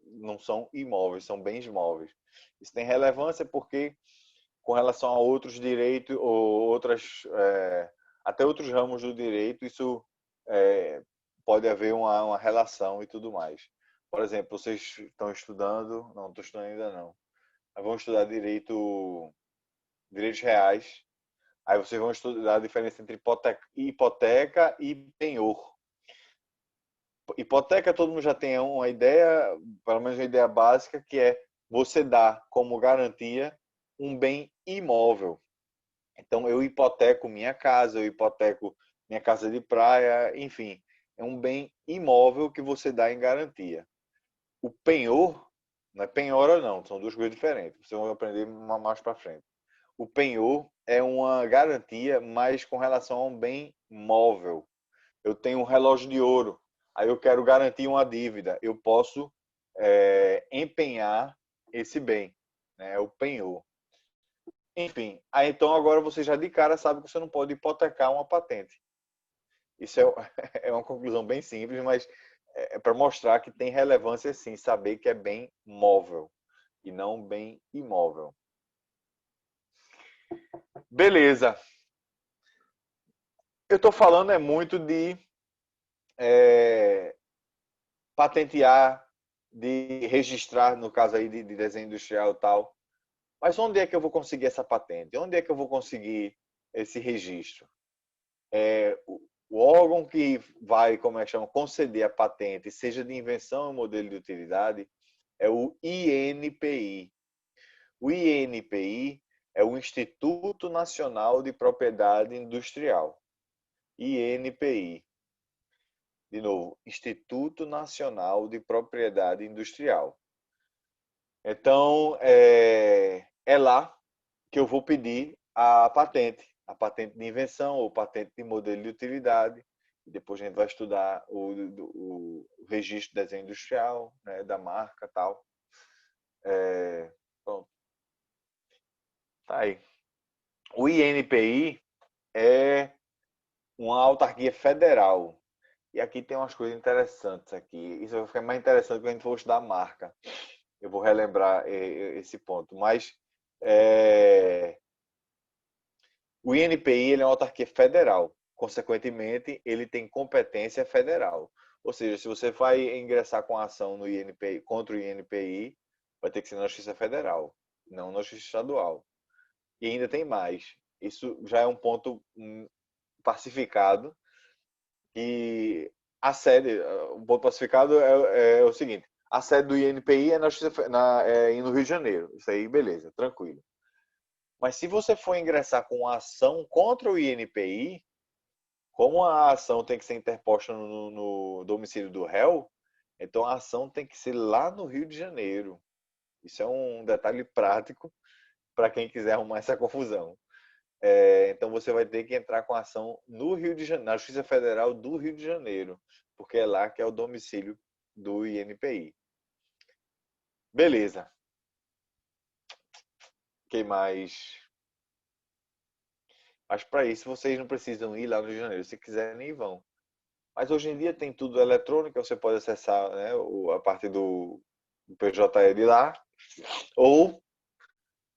[SPEAKER 1] não são imóveis, são bens móveis. Isso tem relevância porque, com relação a outros direitos ou até outros ramos do direito, isso pode haver uma relação e tudo mais. Por exemplo, vocês estão estudando, não estou estudando ainda não, mas vão estudar direitos reais. Aí vocês vão estudar a diferença entre hipoteca e penhor. Hipoteca, todo mundo já tem uma ideia, pelo menos uma ideia básica, que é você dar como garantia um bem imóvel. Então, eu hipoteco minha casa, eu hipoteco minha casa de praia, enfim, é um bem imóvel que você dá em garantia. O penhor, não é penhora não, são duas coisas diferentes. Vocês vão aprender mais para frente. O penhor é uma garantia, mas com relação a um bem móvel. Eu tenho um relógio de ouro, aí eu quero garantir uma dívida. Eu posso empenhar esse bem, né? O penhor. Enfim, aí então agora você já de cara sabe que você não pode hipotecar uma patente. Isso é uma conclusão bem simples, mas é para mostrar que tem relevância sim, saber que é bem móvel e não bem imóvel. Beleza. Eu estou falando muito de patentear, de registrar, no caso aí de desenho industrial e tal. Mas onde é que eu vou conseguir essa patente? Onde é que eu vou conseguir esse registro? O órgão que vai, como é que chama, conceder a patente, seja de invenção ou modelo de utilidade, é o INPI. O INPI é o Instituto Nacional de Propriedade Industrial. INPI. De novo, Instituto Nacional de Propriedade Industrial. Então, é lá que eu vou pedir a patente de invenção ou patente de modelo de utilidade. E depois a gente vai estudar o registro de desenho industrial, né, da marca e tal. Pronto. Tá aí. O INPI é uma autarquia federal. E aqui tem umas coisas interessantes aqui. Isso vai ficar mais interessante quando a gente for estudar a marca. Eu vou relembrar esse ponto. Mas o INPI ele é uma autarquia federal. Consequentemente, ele tem competência federal. Ou seja, se você vai ingressar com a ação no INPI, contra o INPI, vai ter que ser na Justiça Federal, não na Justiça Estadual. E ainda tem mais. Isso já é um ponto pacificado. E a sede, o ponto pacificado é o seguinte: a sede do INPI é no Rio de Janeiro. Isso aí, beleza, tranquilo. Mas se você for ingressar com uma ação contra o INPI, como a ação tem que ser interposta no domicílio do réu, então a ação tem que ser lá no Rio de Janeiro. Isso é um detalhe prático para quem quiser arrumar essa confusão. Então você vai ter que entrar com a ação no Rio de Janeiro, na Justiça Federal do Rio de Janeiro, porque é lá que é o domicílio do INPI. Beleza. Que mais? Mas para isso vocês não precisam ir lá no Rio de Janeiro. Se quiserem, vão. Mas hoje em dia tem tudo eletrônico, você pode acessar, né, a parte do PJE de lá, ou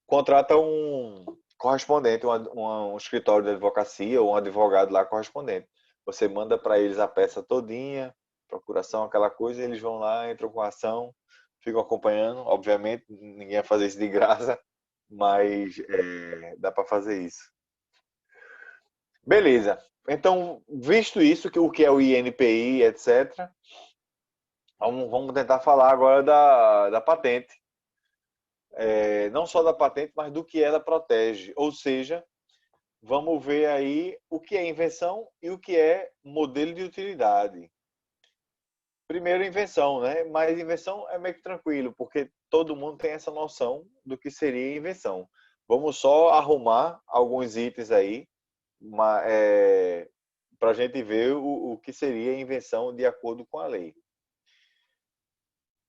[SPEAKER 1] contrata um correspondente, um escritório de advocacia ou um advogado lá correspondente. Você manda para eles a peça todinha, procuração, aquela coisa, eles vão lá, entram com a ação, ficam acompanhando. Obviamente, ninguém vai fazer isso de graça, mas dá para fazer isso. Beleza. Então, visto isso, o que é o INPI, etc., vamos tentar falar agora da patente. Não só da patente, mas do que ela protege. Ou seja, vamos ver aí o que é invenção e o que é modelo de utilidade. Primeiro, invenção, né? Mas invenção é meio que tranquilo, porque todo mundo tem essa noção do que seria invenção. Vamos só arrumar alguns itens aí para a gente ver o que seria invenção de acordo com a lei.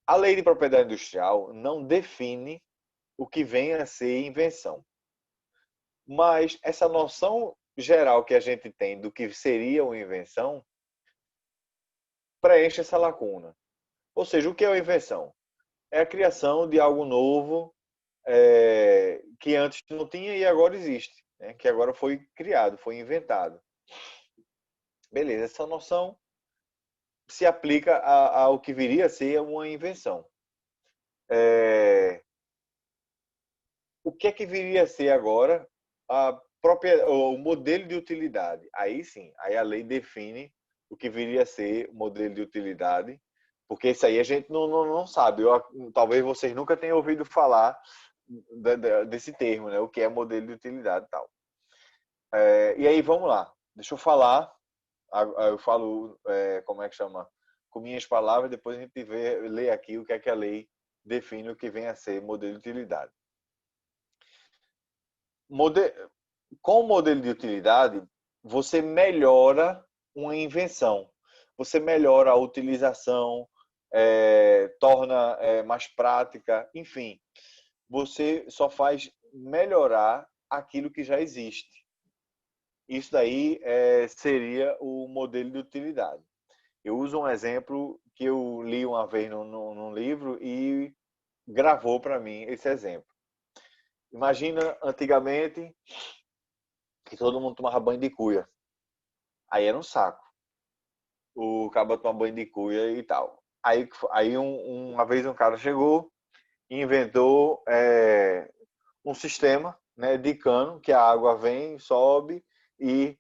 [SPEAKER 1] A lei de propriedade industrial não define o que vem a ser invenção. Mas essa noção geral que a gente tem do que seria uma invenção preenche essa lacuna. Ou seja, o que é uma invenção? É a criação de algo novo que antes não tinha e agora existe, né? Que agora foi criado, foi inventado. Beleza, essa noção se aplica ao que viria a ser uma invenção. É, o que é que viria a ser agora o modelo de utilidade? Aí sim, aí a lei define o que viria a ser o modelo de utilidade, porque isso aí a gente não sabe. Talvez vocês nunca tenham ouvido falar desse termo, né? O que é modelo de utilidade e tal. E aí vamos lá. Deixa eu falar. Eu falo, como é que chama? Com minhas palavras, depois a gente lê aqui o que é que a lei define o que vem a ser modelo de utilidade. Com o modelo de utilidade, você melhora uma invenção. Você melhora a utilização, torna mais prática, enfim. Você só faz melhorar aquilo que já existe. Isso daí seria o modelo de utilidade. Eu uso um exemplo que eu li uma vez num livro e gravou para mim esse exemplo. Imagina antigamente que todo mundo tomava banho de cuia. Aí era um saco. O cara tomava banho de cuia e tal. Aí uma vez um cara chegou e inventou um sistema, né, de cano que a água vem, sobe e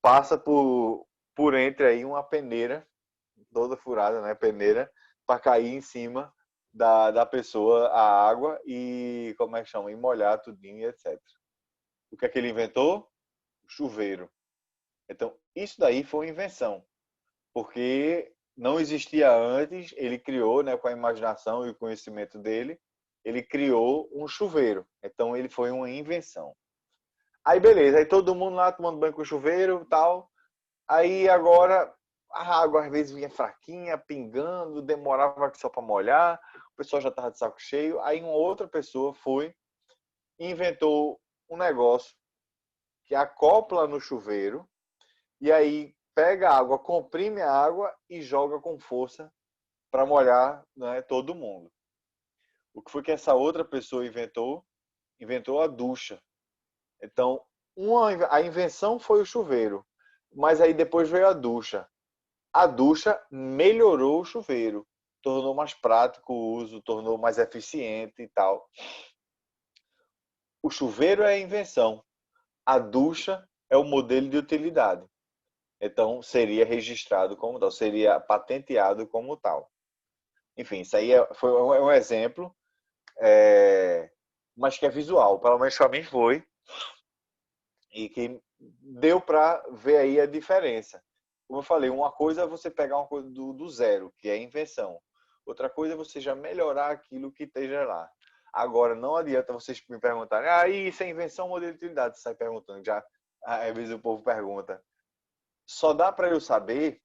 [SPEAKER 1] passa por entre aí uma peneira toda furada, né, peneira, para cair em cima da pessoa a água e, como é que chama, e molhar tudinho, etc. O que é que ele inventou? O chuveiro. Então, isso daí foi uma invenção, porque não existia antes, ele criou, né, com a imaginação e o conhecimento dele, ele criou um chuveiro. Então, ele foi uma invenção. Aí, beleza, aí todo mundo lá tomando banho com o chuveiro e tal. Aí, agora, a água às vezes vinha fraquinha, pingando, demorava só para molhar, o pessoal já estava de saco cheio. Aí, uma outra pessoa foi e inventou um negócio que acopla no chuveiro e aí pega a água, comprime a água e joga com força para molhar, né, todo mundo. O que foi que essa outra pessoa inventou? Inventou a ducha. Então, a invenção foi o chuveiro, mas aí depois veio a ducha. A ducha melhorou o chuveiro, tornou mais prático o uso, tornou mais eficiente e tal. O chuveiro é a invenção, a ducha é o modelo de utilidade. Então, seria registrado como tal, seria patenteado como tal. Enfim, isso aí foi um exemplo, mas que é visual, pelo menos para mim foi, e que deu para ver aí a diferença. Como eu falei, uma coisa é você pegar uma coisa do zero, que é a invenção. Outra coisa é você já melhorar aquilo que esteja lá. Agora, não adianta vocês me perguntarem, isso é invenção ou modelo de utilidade? Você sai perguntando, já, às vezes o povo pergunta. Só dá para eu saber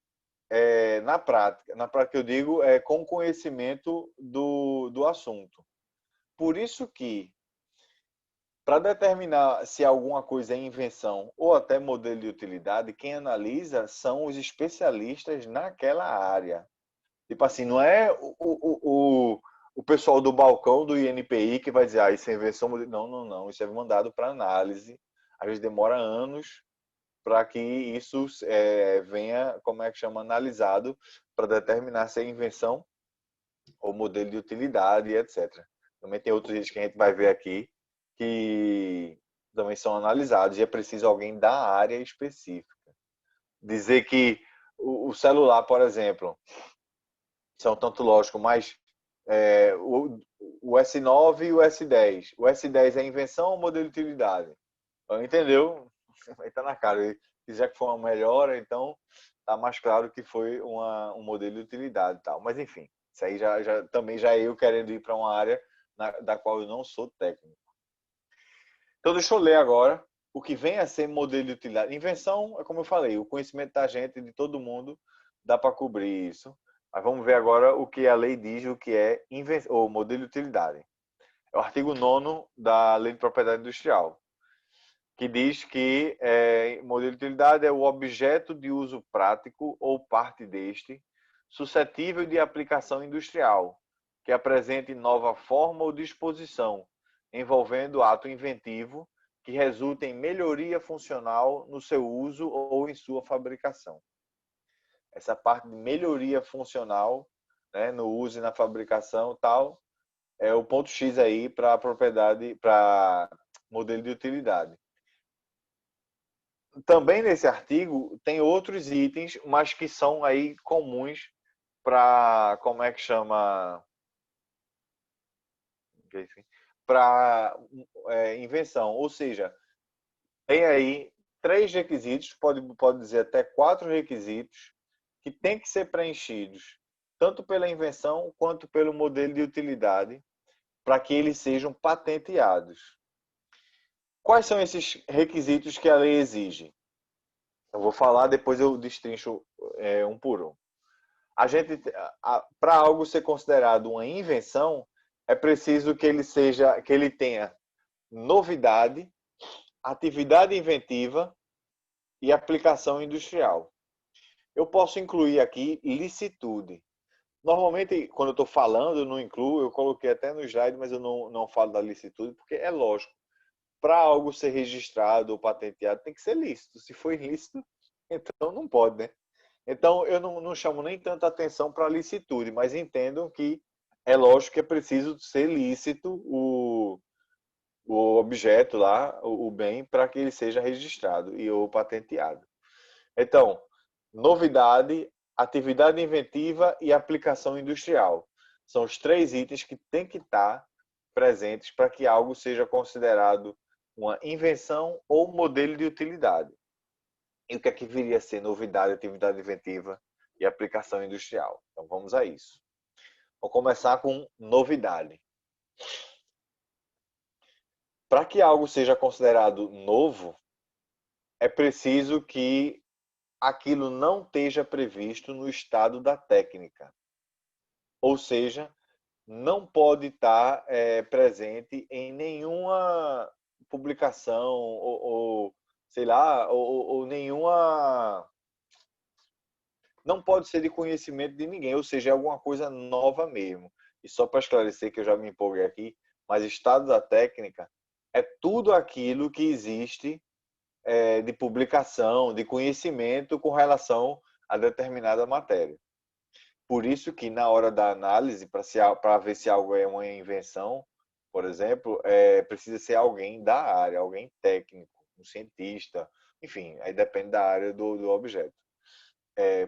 [SPEAKER 1] na prática. Na prática eu digo com conhecimento do assunto. Por isso que, para determinar se alguma coisa é invenção ou até modelo de utilidade, quem analisa são os especialistas naquela área. Tipo assim, não é o pessoal do balcão do INPI que vai dizer, isso é invenção. Não. Isso é mandado para análise. Às vezes demora anos para que isso venha, como é que chama, analisado para determinar se é invenção ou modelo de utilidade, etc. Também tem outros itens que a gente vai ver aqui que também são analisados e é preciso alguém da área específica. Dizer que o celular, por exemplo, isso é um tanto lógico, mas o S9 e o S10. O S10 é invenção ou modelo de utilidade? Entendeu? Aí tá na cara. E já que foi uma melhora, então tá mais claro que foi um modelo de utilidade e tal. Mas enfim, isso aí também já é eu querendo ir para uma área da qual eu não sou técnico. Então deixa eu ler agora o que vem a ser modelo de utilidade. Invenção, é como eu falei, o conhecimento da gente, de todo mundo, dá para cobrir isso. Mas vamos ver agora o que a lei diz, o que é o modelo de utilidade. É o artigo 9º da Lei de Propriedade Industrial. que diz que modelo de utilidade é o objeto de uso prático ou parte deste, suscetível de aplicação industrial, que apresente nova forma ou disposição, envolvendo ato inventivo, que resulte em melhoria funcional no seu uso ou em sua fabricação. Essa parte de melhoria funcional, né, no uso e na fabricação, tal, é o ponto X aí para a propriedade, para modelo de utilidade. Também nesse artigo tem outros itens, mas que são aí comuns para, como é que chama, para invenção. Ou seja, tem aí 3 requisitos, pode dizer até 4 requisitos, que tem que ser preenchidos, tanto pela invenção quanto pelo modelo de utilidade, para que eles sejam patenteados. Quais são esses requisitos que a lei exige? Eu vou falar, depois eu destrincho um por um. Para algo ser considerado uma invenção, é preciso que ele tenha novidade, atividade inventiva e aplicação industrial. Eu posso incluir aqui licitude. Normalmente, quando eu estou falando, eu não incluo, eu coloquei até no slide, mas eu não falo da licitude, porque é lógico, para algo ser registrado ou patenteado, tem que ser lícito. Se for ilícito, então não pode, né? Então, eu não chamo nem tanta atenção para a licitude, mas entendam que é lógico que é preciso ser lícito o objeto lá, o bem, para que ele seja registrado e ou patenteado. Então, novidade, atividade inventiva e aplicação industrial. São os 3 itens que têm que estar presentes para que algo seja considerado uma invenção ou modelo de utilidade. E o que é que viria a ser novidade, atividade inventiva e aplicação industrial? Então vamos a isso. Vou começar com novidade. Para que algo seja considerado novo, é preciso que aquilo não esteja previsto no estado da técnica. Ou seja, não pode estar presente em nenhuma publicação ou sei lá, ou nenhuma. Não pode ser de conhecimento de ninguém, ou seja, é alguma coisa nova mesmo. E só para esclarecer que eu já me empolguei aqui, mas estado da técnica é tudo aquilo que existe de publicação, de conhecimento com relação a determinada matéria. Por isso que na hora da análise, para ver se algo é uma invenção, por exemplo, precisa ser alguém da área, alguém técnico, um cientista, enfim, aí depende da área do objeto.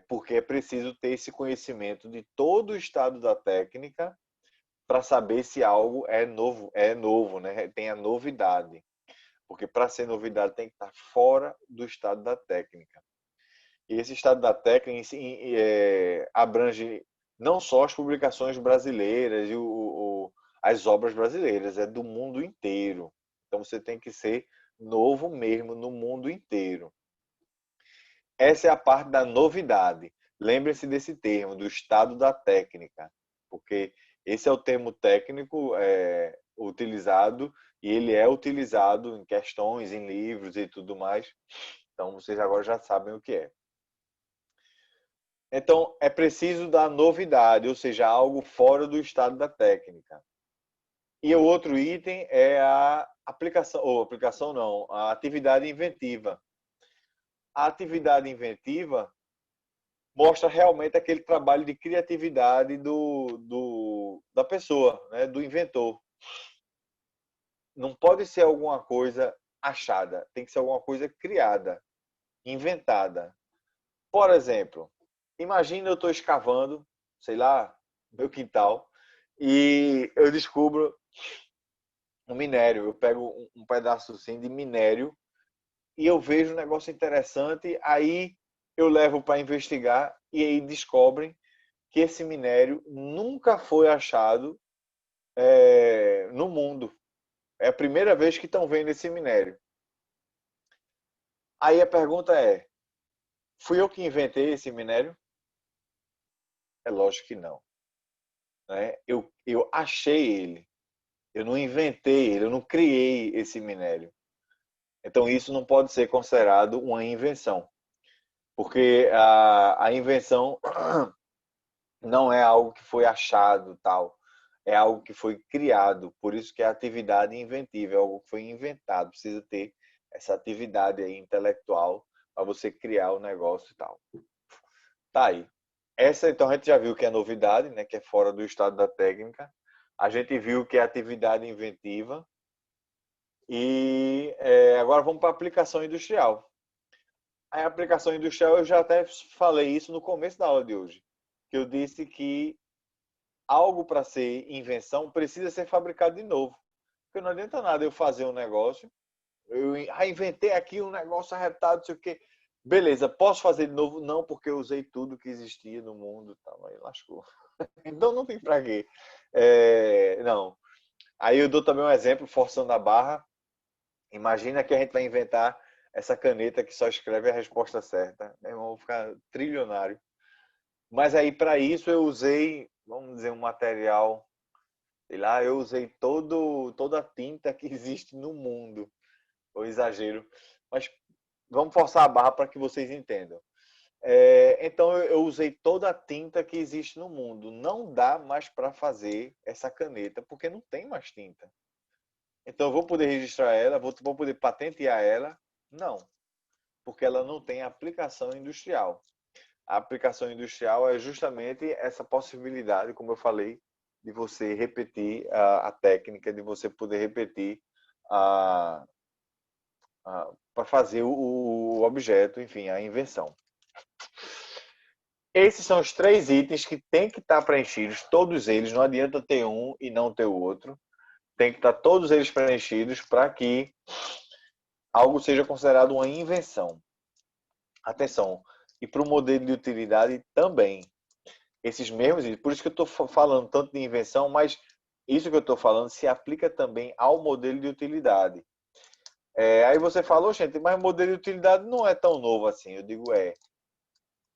[SPEAKER 1] Porque é preciso ter esse conhecimento de todo o estado da técnica para saber se algo é novo, né? Tem a novidade. Porque para ser novidade tem que estar fora do estado da técnica. E esse estado da técnica abrange não só as publicações brasileiras e as obras brasileiras, é do mundo inteiro. Então você tem que ser novo mesmo no mundo inteiro. Essa é a parte da novidade. Lembre-se desse termo, do estado da técnica, porque esse é o termo técnico utilizado e ele é utilizado em questões, em livros e tudo mais. Então vocês agora já sabem o que é. Então é preciso da novidade, ou seja, algo fora do estado da técnica. E o outro item é a aplicação, ou aplicação não, a atividade inventiva. A atividade inventiva mostra realmente aquele trabalho de criatividade da pessoa, né? Do inventor. Não pode ser alguma coisa achada, tem que ser alguma coisa criada, inventada. Por exemplo, imagina eu estou escavando, sei lá, meu quintal, e eu descubro um minério. Eu pego um pedaço assim de minério e eu vejo um negócio interessante, aí eu levo para investigar e aí descobrem que esse minério nunca foi achado no mundo. É a primeira vez que estão vendo esse minério. Aí a pergunta é: fui eu que inventei esse minério? É lógico que não. Né? Eu achei ele. Eu não inventei ele, eu não criei esse minério. Então, isso não pode ser considerado uma invenção, porque a invenção não é algo que foi achado, tal. É algo que foi criado. Por isso que é atividade inventiva, é algo que foi inventado. Precisa ter essa atividade aí intelectual para você criar o negócio e tal. Tá aí. Essa, então, a gente já viu que é novidade, né? Que é fora do estado da técnica. A gente viu que é atividade inventiva. E agora vamos para a aplicação industrial. A aplicação industrial, eu já até falei isso no começo da aula de hoje. Que eu disse que algo para ser invenção precisa ser fabricado de novo. Porque não adianta nada eu fazer um negócio, eu inventei aqui um negócio arretado, não sei o quê. Beleza, posso fazer de novo? Não, porque eu usei tudo que existia no mundo, tá, aí lascou. Então não tem para quê. Não. Aí eu dou também um exemplo, forçando a barra. Imagina que a gente vai inventar essa caneta que só escreve a resposta certa. Meu irmão, vou ficar trilionário. Mas aí para isso eu usei, vamos dizer, um material. Sei lá, eu usei toda a tinta que existe no mundo. Ou exagero. Mas vamos forçar a barra para que vocês entendam. Então eu usei toda a tinta que existe no mundo. Não dá mais para fazer essa caneta, porque não tem mais tinta. Então eu vou poder registrar ela, vou poder patentear ela? Não, porque ela não tem aplicação industrial. A aplicação industrial é justamente essa possibilidade, como eu falei, de você repetir a técnica, de você poder repetir para fazer o objeto, enfim, a invenção. Esses são os 3 itens que tem que estar preenchidos, todos eles, não adianta ter um e não ter o outro. Tem que estar todos eles preenchidos para que algo seja considerado uma invenção. Atenção, e para o modelo de utilidade também. Esses mesmos, por isso que eu estou falando tanto de invenção, mas isso que eu estou falando se aplica também ao modelo de utilidade. Aí você falou, gente, mas o modelo de utilidade não é tão novo assim. Eu digo,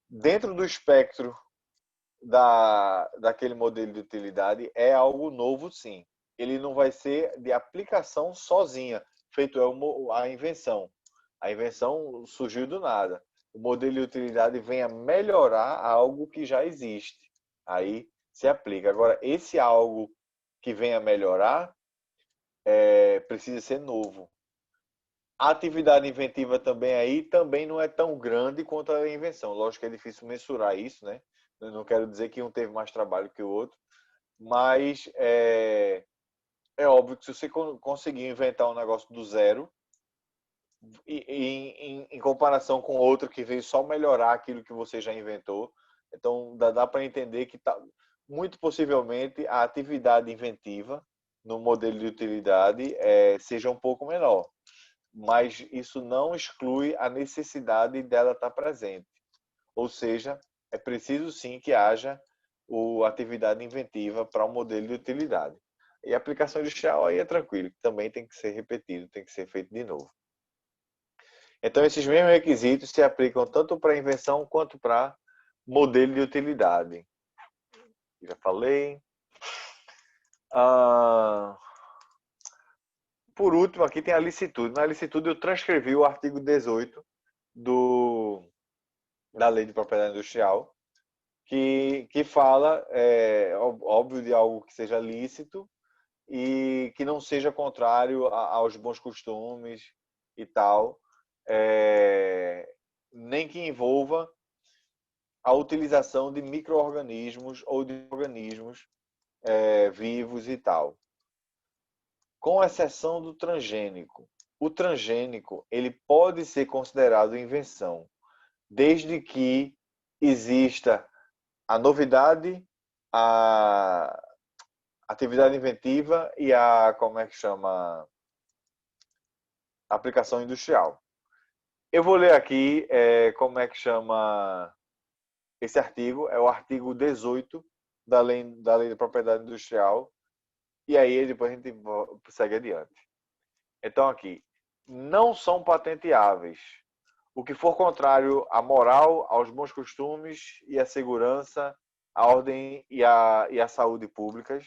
[SPEAKER 1] dentro do espectro daquele modelo de utilidade, é algo novo, sim. Ele não vai ser de aplicação sozinha, feito a invenção. A invenção surgiu do nada. O modelo de utilidade vem a melhorar algo que já existe. Aí se aplica. Agora, esse algo que vem a melhorar precisa ser novo. A atividade inventiva também aí também não é tão grande quanto a invenção. Lógico que é difícil mensurar isso, né? Eu não quero dizer que um teve mais trabalho que o outro, mas é óbvio que se você conseguir inventar um negócio do zero, em comparação com outro que veio só melhorar aquilo que você já inventou, então dá para entender que muito possivelmente a atividade inventiva no modelo de utilidade seja um pouco menor, mas isso não exclui a necessidade dela estar presente. Ou seja, é preciso sim que haja atividade inventiva para um modelo de utilidade. E a aplicação industrial aí é tranquilo, também tem que ser repetido, tem que ser feito de novo. Então, esses mesmos requisitos se aplicam tanto para invenção quanto para modelo de utilidade. Já falei. Por último, aqui tem a licitude. Na licitude, eu transcrevi o artigo 18 da Lei de Propriedade Industrial, que fala, óbvio, de algo que seja lícito e que não seja contrário aos bons costumes e tal, nem que envolva a utilização de micro-organismos ou de organismos vivos e tal. Com exceção do transgênico. O transgênico ele pode ser considerado invenção, desde que exista a novidade, a atividade inventiva e como é que chama? A aplicação industrial. Eu vou ler aqui como é que chama esse artigo, é o artigo 18 da Lei de Propriedade Industrial, e aí depois a gente segue adiante. Então aqui, não são patenteáveis o que for contrário à moral, aos bons costumes e à segurança, à ordem e à saúde públicas.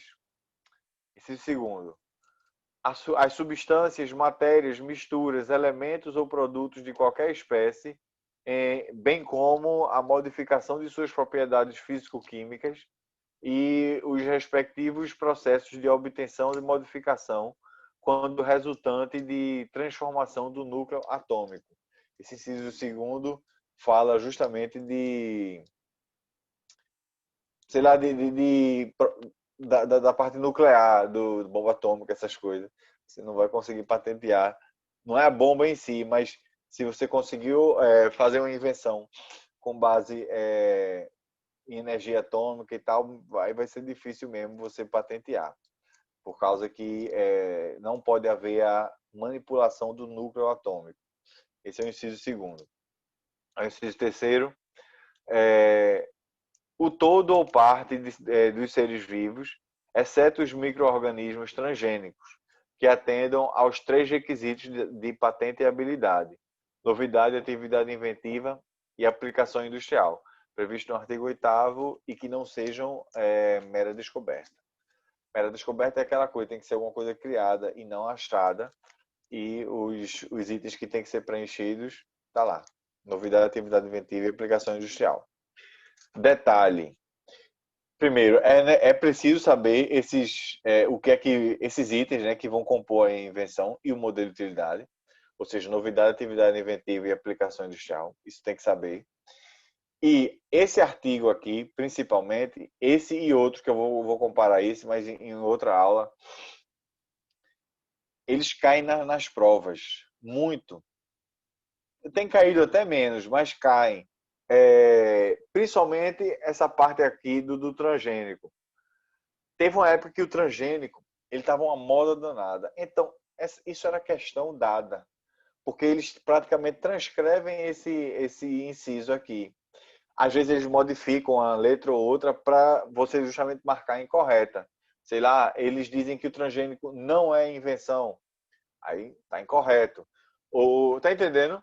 [SPEAKER 1] Inciso segundo, as substâncias, matérias, misturas, elementos ou produtos de qualquer espécie, bem como a modificação de suas propriedades físico-químicas e os respectivos processos de obtenção e modificação quando resultante de transformação do núcleo atômico. Esse inciso segundo fala justamente de, sei lá, da parte nuclear, do bomba atômica, essas coisas. Você não vai conseguir patentear. Não é a bomba em si, mas se você conseguiu fazer uma invenção com base em energia atômica e tal, vai ser difícil mesmo você patentear, por causa que não pode haver a manipulação do núcleo atômico. Esse é o inciso segundo. O inciso terceiro, o todo ou parte dos seres vivos, exceto os micro-organismos transgênicos, que atendam aos 3 requisitos de patenteabilidade: novidade, atividade inventiva e aplicação industrial, previsto no artigo 8º, e que não sejam mera descoberta. Mera descoberta é aquela coisa, tem que ser alguma coisa criada e não achada, e os itens que tem que ser preenchidos, tá lá: novidade, atividade inventiva e aplicação industrial. Detalhe: primeiro, é preciso saber o que é que esses itens, né, que vão compor a invenção e o modelo de utilidade, ou seja, novidade, atividade inventiva e aplicação industrial. Isso tem que saber. E esse artigo aqui, principalmente, esse e outro, que eu vou comparar esse, mas em outra aula, eles caem nas provas, muito. Tem caído até menos, mas caem. Principalmente essa parte aqui do transgênico. Teve uma época que o transgênico ele estava uma moda danada. Então, isso era questão dada, porque eles praticamente transcrevem esse inciso aqui. Às vezes eles modificam uma letra ou outra para você justamente marcar incorreta. Sei lá, eles dizem que o transgênico não é invenção. Aí tá incorreto. Ou, tá entendendo?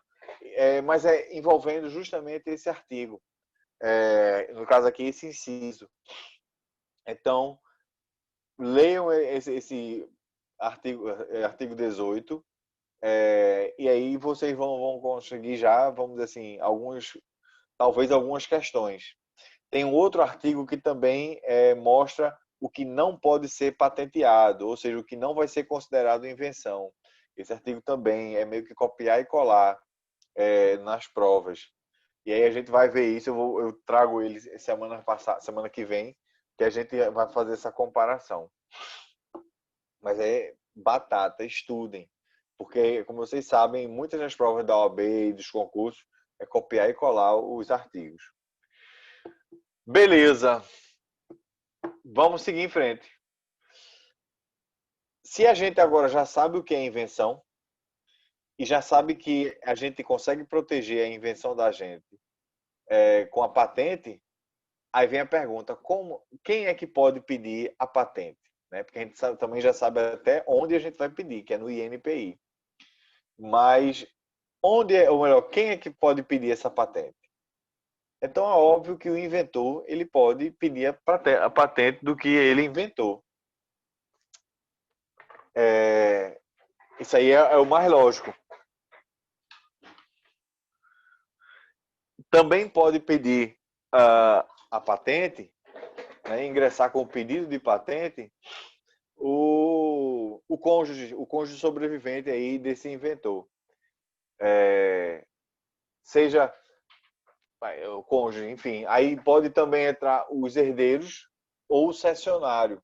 [SPEAKER 1] Mas é envolvendo justamente esse artigo. No caso aqui, esse inciso. Então, leiam esse artigo 18, e aí vocês vão conseguir já, vamos dizer assim, talvez algumas questões. Tem um outro artigo que também mostra o que não pode ser patenteado, ou seja, o que não vai ser considerado invenção. Esse artigo também é meio que copiar e colar nas provas. E aí a gente vai ver isso, eu trago ele semana que vem, que a gente vai fazer essa comparação. Mas é batata, estudem. Porque, como vocês sabem, muitas das provas da OAB e dos concursos é copiar e colar os artigos. Beleza. Vamos seguir em frente. Se a gente agora já sabe o que é invenção e já sabe que a gente consegue proteger a invenção da gente com a patente, aí vem a pergunta: quem é que pode pedir a patente? Né? Porque a gente também já sabe até onde a gente vai pedir, que é no INPI. Mas ou melhor, quem é que pode pedir essa patente? Então é óbvio que o inventor ele pode pedir a patente do que ele inventou. Isso aí é o mais lógico. Também pode pedir a patente, né, ingressar com o pedido de patente, o cônjuge sobrevivente aí desse inventor. Seja o cônjuge, enfim. Aí pode também entrar os herdeiros ou o cessionário.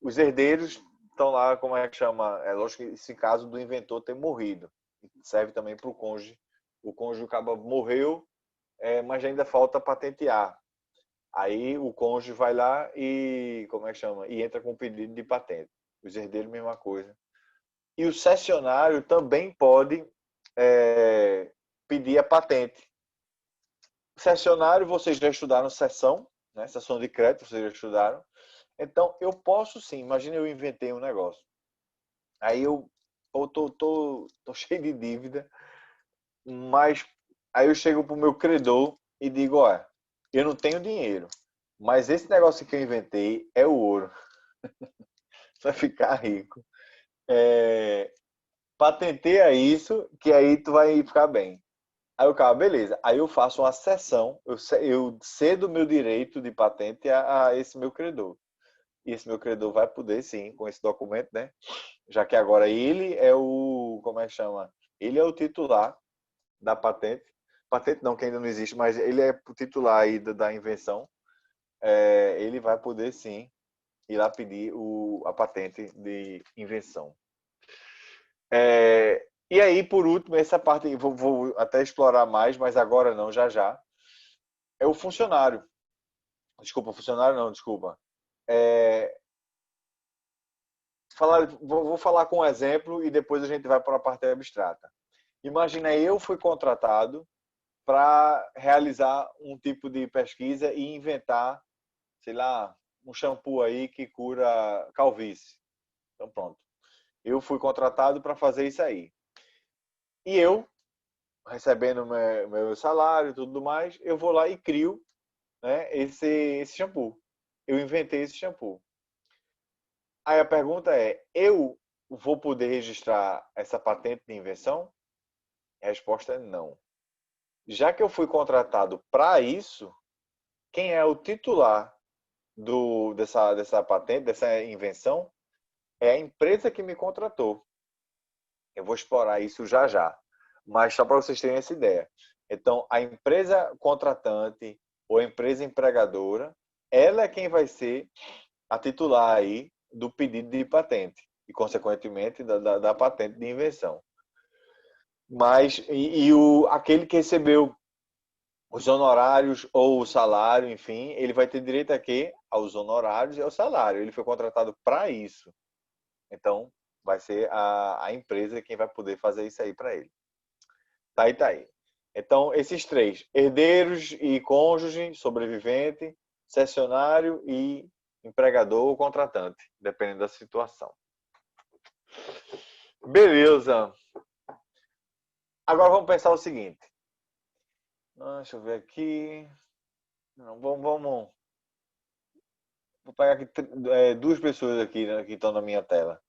[SPEAKER 1] Os herdeiros estão lá, como é que chama? É lógico que esse caso do inventor ter morrido. Serve também para o cônjuge. O cônjuge acaba morreu, mas ainda falta patentear. Aí o cônjuge vai lá e, como é que chama? E entra com o pedido de patente. Os herdeiros, mesma coisa. E o cessionário também pode pedir a patente. Cessionário, vocês já estudaram cessão, né? Cessão de crédito, vocês já estudaram. Então, eu posso sim, imagina eu inventei um negócio. Aí eu tô cheio de dívida, mas aí eu chego pro meu credor e digo: olha, eu não tenho dinheiro, mas esse negócio que eu inventei é o ouro. Você vai ficar rico. é, patenteia isso, que aí tu vai ficar bem. Aí o cara, beleza. Aí eu faço uma cessão, eu cedo o meu direito de patente a esse meu credor. E esse meu credor vai poder, sim, com esse documento, né? Já que agora ele é o, como é que chama? Ele é o titular da patente. Patente não, que ainda não existe, mas ele é o titular aí da invenção. Ele vai poder, sim, ir lá pedir a patente de invenção. E aí, por último, essa parte vou até explorar mais, mas agora não, já já. É o funcionário. Desculpa, funcionário não, desculpa. É, vou falar com um exemplo e depois a gente vai para a parte abstrata. Imagina, eu fui contratado para realizar um tipo de pesquisa e inventar, sei lá, um shampoo aí que cura calvície. Então, pronto. Eu fui contratado para fazer isso aí. E eu, recebendo meu salário e tudo mais, eu vou lá e crio, né, esse shampoo. Eu inventei esse shampoo. Aí a pergunta é: eu vou poder registrar essa patente de invenção? A resposta é não. Já que eu fui contratado para isso, quem é o titular dessa patente, dessa invenção, é a empresa que me contratou. Eu vou explorar isso já já. Mas só para vocês terem essa ideia. Então, a empresa contratante ou a empresa empregadora, ela é quem vai ser a titular aí do pedido de patente e, consequentemente, da patente de invenção. Mas, aquele que recebeu os honorários ou o salário, enfim, ele vai ter direito a quê? Aos honorários e ao salário. Ele foi contratado para isso. Então, vai ser a empresa quem vai poder fazer isso aí para ele. Tá aí, tá aí. Então, esses três: herdeiros e cônjuge, sobrevivente, cessionário e empregador ou contratante, dependendo da situação. Beleza. Agora vamos pensar o seguinte. Deixa eu ver aqui. Não, vamos. Vou pegar aqui duas pessoas aqui, né, que estão na minha tela.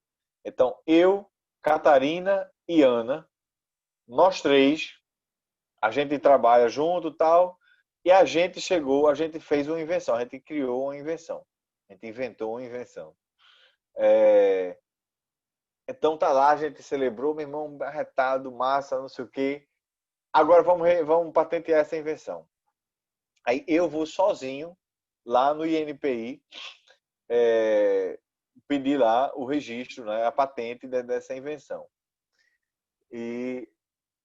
[SPEAKER 1] Então, eu, Catarina e Ana, nós três, a gente trabalha junto e tal, e a gente fez uma invenção, a gente criou uma invenção. A gente inventou uma invenção. É, então tá lá, a gente celebrou, meu irmão, arretado, massa, não sei o quê. Agora vamos patentear essa invenção. Aí eu vou sozinho lá no INPI pedir lá o registro, né, a patente dessa invenção. E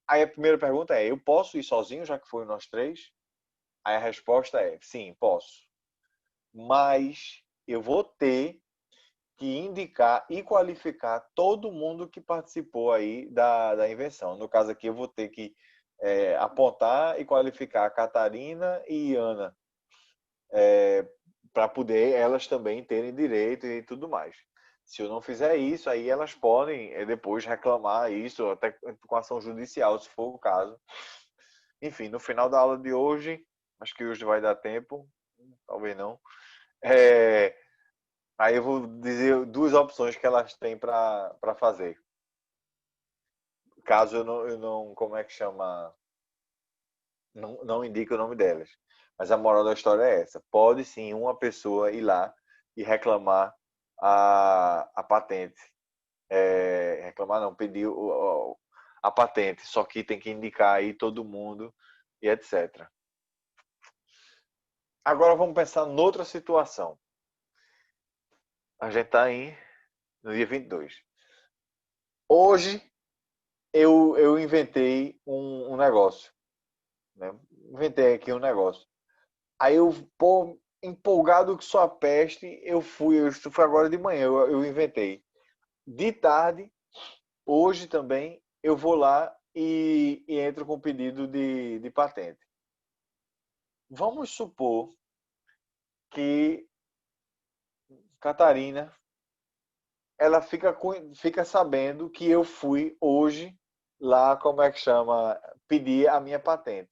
[SPEAKER 1] aí a primeira pergunta é: eu posso ir sozinho, já que foi nós três? Aí a resposta é: sim, posso. Mas eu vou ter que indicar e qualificar todo mundo que participou aí da invenção. No caso aqui, eu vou ter que apontar e qualificar a Catarina e Ana, para poder elas também terem direito e tudo mais. Se eu não fizer isso, aí elas podem depois reclamar isso, até com ação judicial, se for o caso. Enfim, no final da aula de hoje, acho que hoje vai dar tempo, talvez não. É, Aí eu vou dizer duas opções que elas têm para fazer. Caso eu não, como é que chama? Não indique o nome delas. Mas a moral da história é essa. Pode sim uma pessoa ir lá e reclamar a patente. Reclamar não, pedir a patente. Só que tem que indicar aí todo mundo e etc. Agora vamos pensar noutra situação. A gente está no dia 22. Hoje eu inventei um negócio, né? Inventei aqui um negócio. Aí eu, pô, empolgado que só a peste, isso foi agora de manhã, eu inventei. De tarde, hoje também, eu vou lá e entro com pedido de patente. Vamos supor que Catarina, ela fica sabendo que eu fui hoje lá, como é que chama, pedir a minha patente.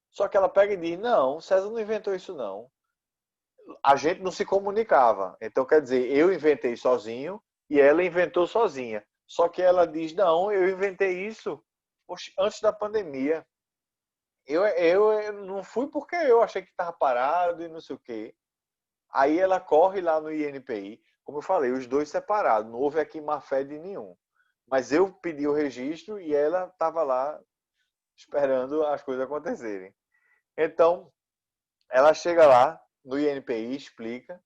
[SPEAKER 1] Só que ela pega e diz: não, César não inventou isso não. A gente não se comunicava. Então, quer dizer, eu inventei sozinho e ela inventou sozinha. Só que ela diz, não, eu inventei isso antes da pandemia. Eu não fui porque eu achei que estava parado e não sei o quê. Aí ela corre lá no INPI, como eu falei, os dois separados, não houve aqui má fé de nenhum. Mas eu pedi o registro e ela estava lá esperando as coisas acontecerem. Então, ela chega lá no INPI, explica,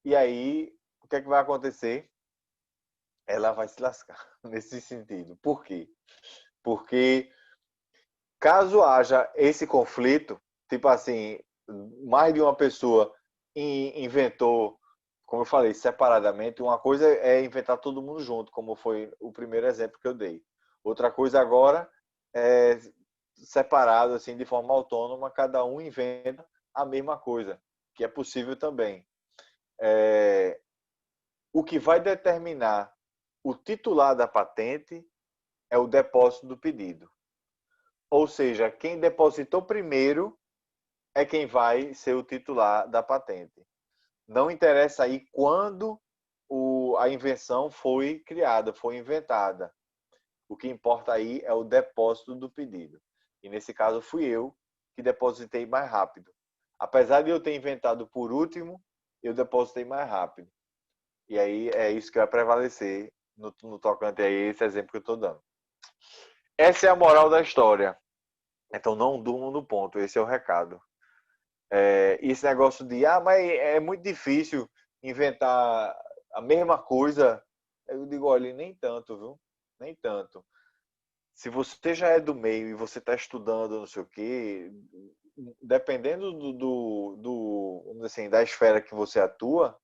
[SPEAKER 1] e aí o que é que vai acontecer? Ela vai se lascar nesse sentido. Por quê? Porque caso haja esse conflito, tipo assim, mais de uma pessoa inventou, como eu falei, separadamente, uma coisa é inventar todo mundo junto, como foi o primeiro exemplo que eu dei. Outra coisa agora é separado, assim, de forma autônoma, cada um inventa a mesma coisa, que é possível também. O que vai determinar o titular da patente é o depósito do pedido. Ou seja, quem depositou primeiro é quem vai ser o titular da patente. Não interessa aí quando a invenção foi criada, foi inventada. O que importa aí é o depósito do pedido. E nesse caso fui eu que depositei mais rápido. Apesar de eu ter inventado por último, eu depositei mais rápido. E aí é isso que vai prevalecer no tocante a esse exemplo que eu estou dando. Essa é a moral da história. Então não durmam no ponto, esse é o recado. Esse negócio de, mas é muito difícil inventar a mesma coisa. Eu digo, olha, nem tanto, viu? Nem tanto. Se você já é do meio e você está estudando não sei o quê, dependendo vamos dizer assim, da esfera que você atua,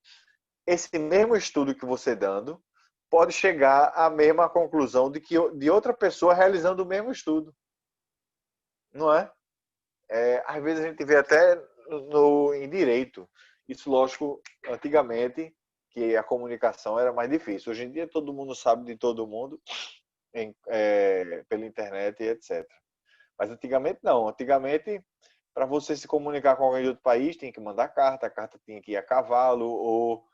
[SPEAKER 1] esse mesmo estudo que você dando pode chegar à mesma conclusão de outra pessoa realizando o mesmo estudo. Não é? Às vezes a gente vê até em direito. Isso, lógico, antigamente, que a comunicação era mais difícil. Hoje em dia todo mundo sabe de todo mundo pela internet e etc. Mas antigamente não. Antigamente, para você se comunicar com alguém de outro país, tinha que mandar carta, a carta tinha que ir a cavalo, ou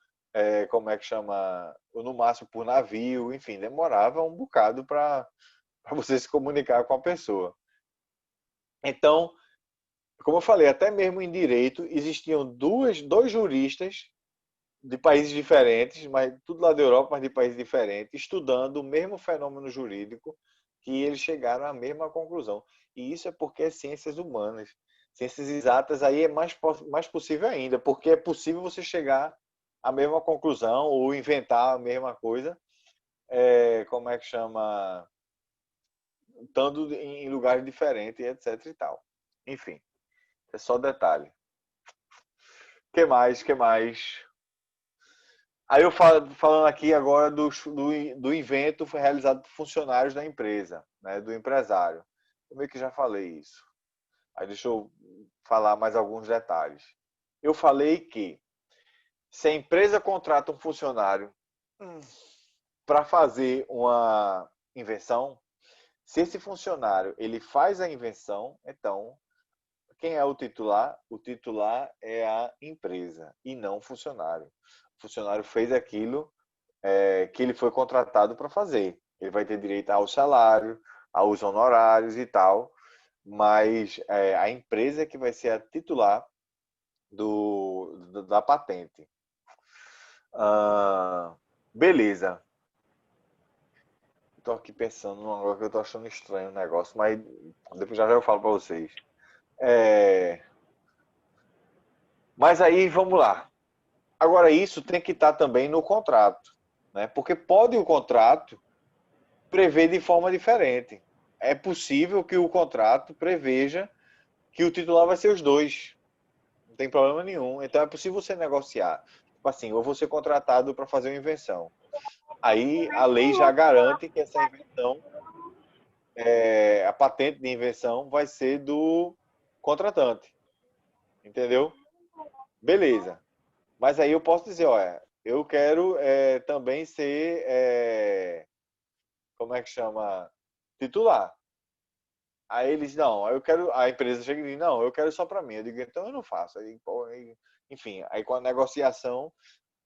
[SPEAKER 1] como é que chama? Ou no máximo por navio, enfim, demorava um bocado para você se comunicar com a pessoa. Então, como eu falei, até mesmo em direito, existiam dois juristas de países diferentes, mas tudo lá da Europa, mas de países diferentes, estudando o mesmo fenômeno jurídico, que eles chegaram à mesma conclusão. E isso é porque é ciências humanas. Ciências exatas aí é mais possível ainda, porque é possível você chegar à mesma conclusão ou inventar a mesma coisa, como é que chama, estando em lugares diferentes, etc e tal. Enfim, é só detalhe. Que mais? Que mais? Aí eu falando aqui agora do evento foi realizado por funcionários da empresa, né, do empresário. Eu meio que já falei isso. Aí deixa eu falar mais alguns detalhes. Eu falei que se a empresa contrata um funcionário para fazer uma invenção, se esse funcionário ele faz a invenção, então quem é o titular? O titular é a empresa e não o funcionário. O funcionário fez aquilo que ele foi contratado para fazer. Ele vai ter direito ao salário, aos honorários e tal, mas a empresa é que vai ser a titular da patente. Beleza. Estou aqui pensando num negócio que eu estou achando estranho o negócio, mas depois já eu falo para vocês. Mas aí, vamos lá. Agora, isso tem que estar também no contrato, né? Porque pode o contrato prever de forma diferente. É possível que o contrato preveja que o titular vai ser os dois. Não tem problema nenhum. Então é possível você negociar. Tipo assim, eu vou ser contratado para fazer uma invenção. Aí a lei já garante que essa invenção, a patente de invenção vai ser do contratante. Entendeu? Beleza. Mas aí eu posso dizer, olha, eu quero também ser, como é que chama? Titular. Aí eles, não, eu quero, a empresa chega e diz, não, eu quero só para mim. Eu digo, então eu não faço. Aí, pô, enfim, aí com a negociação,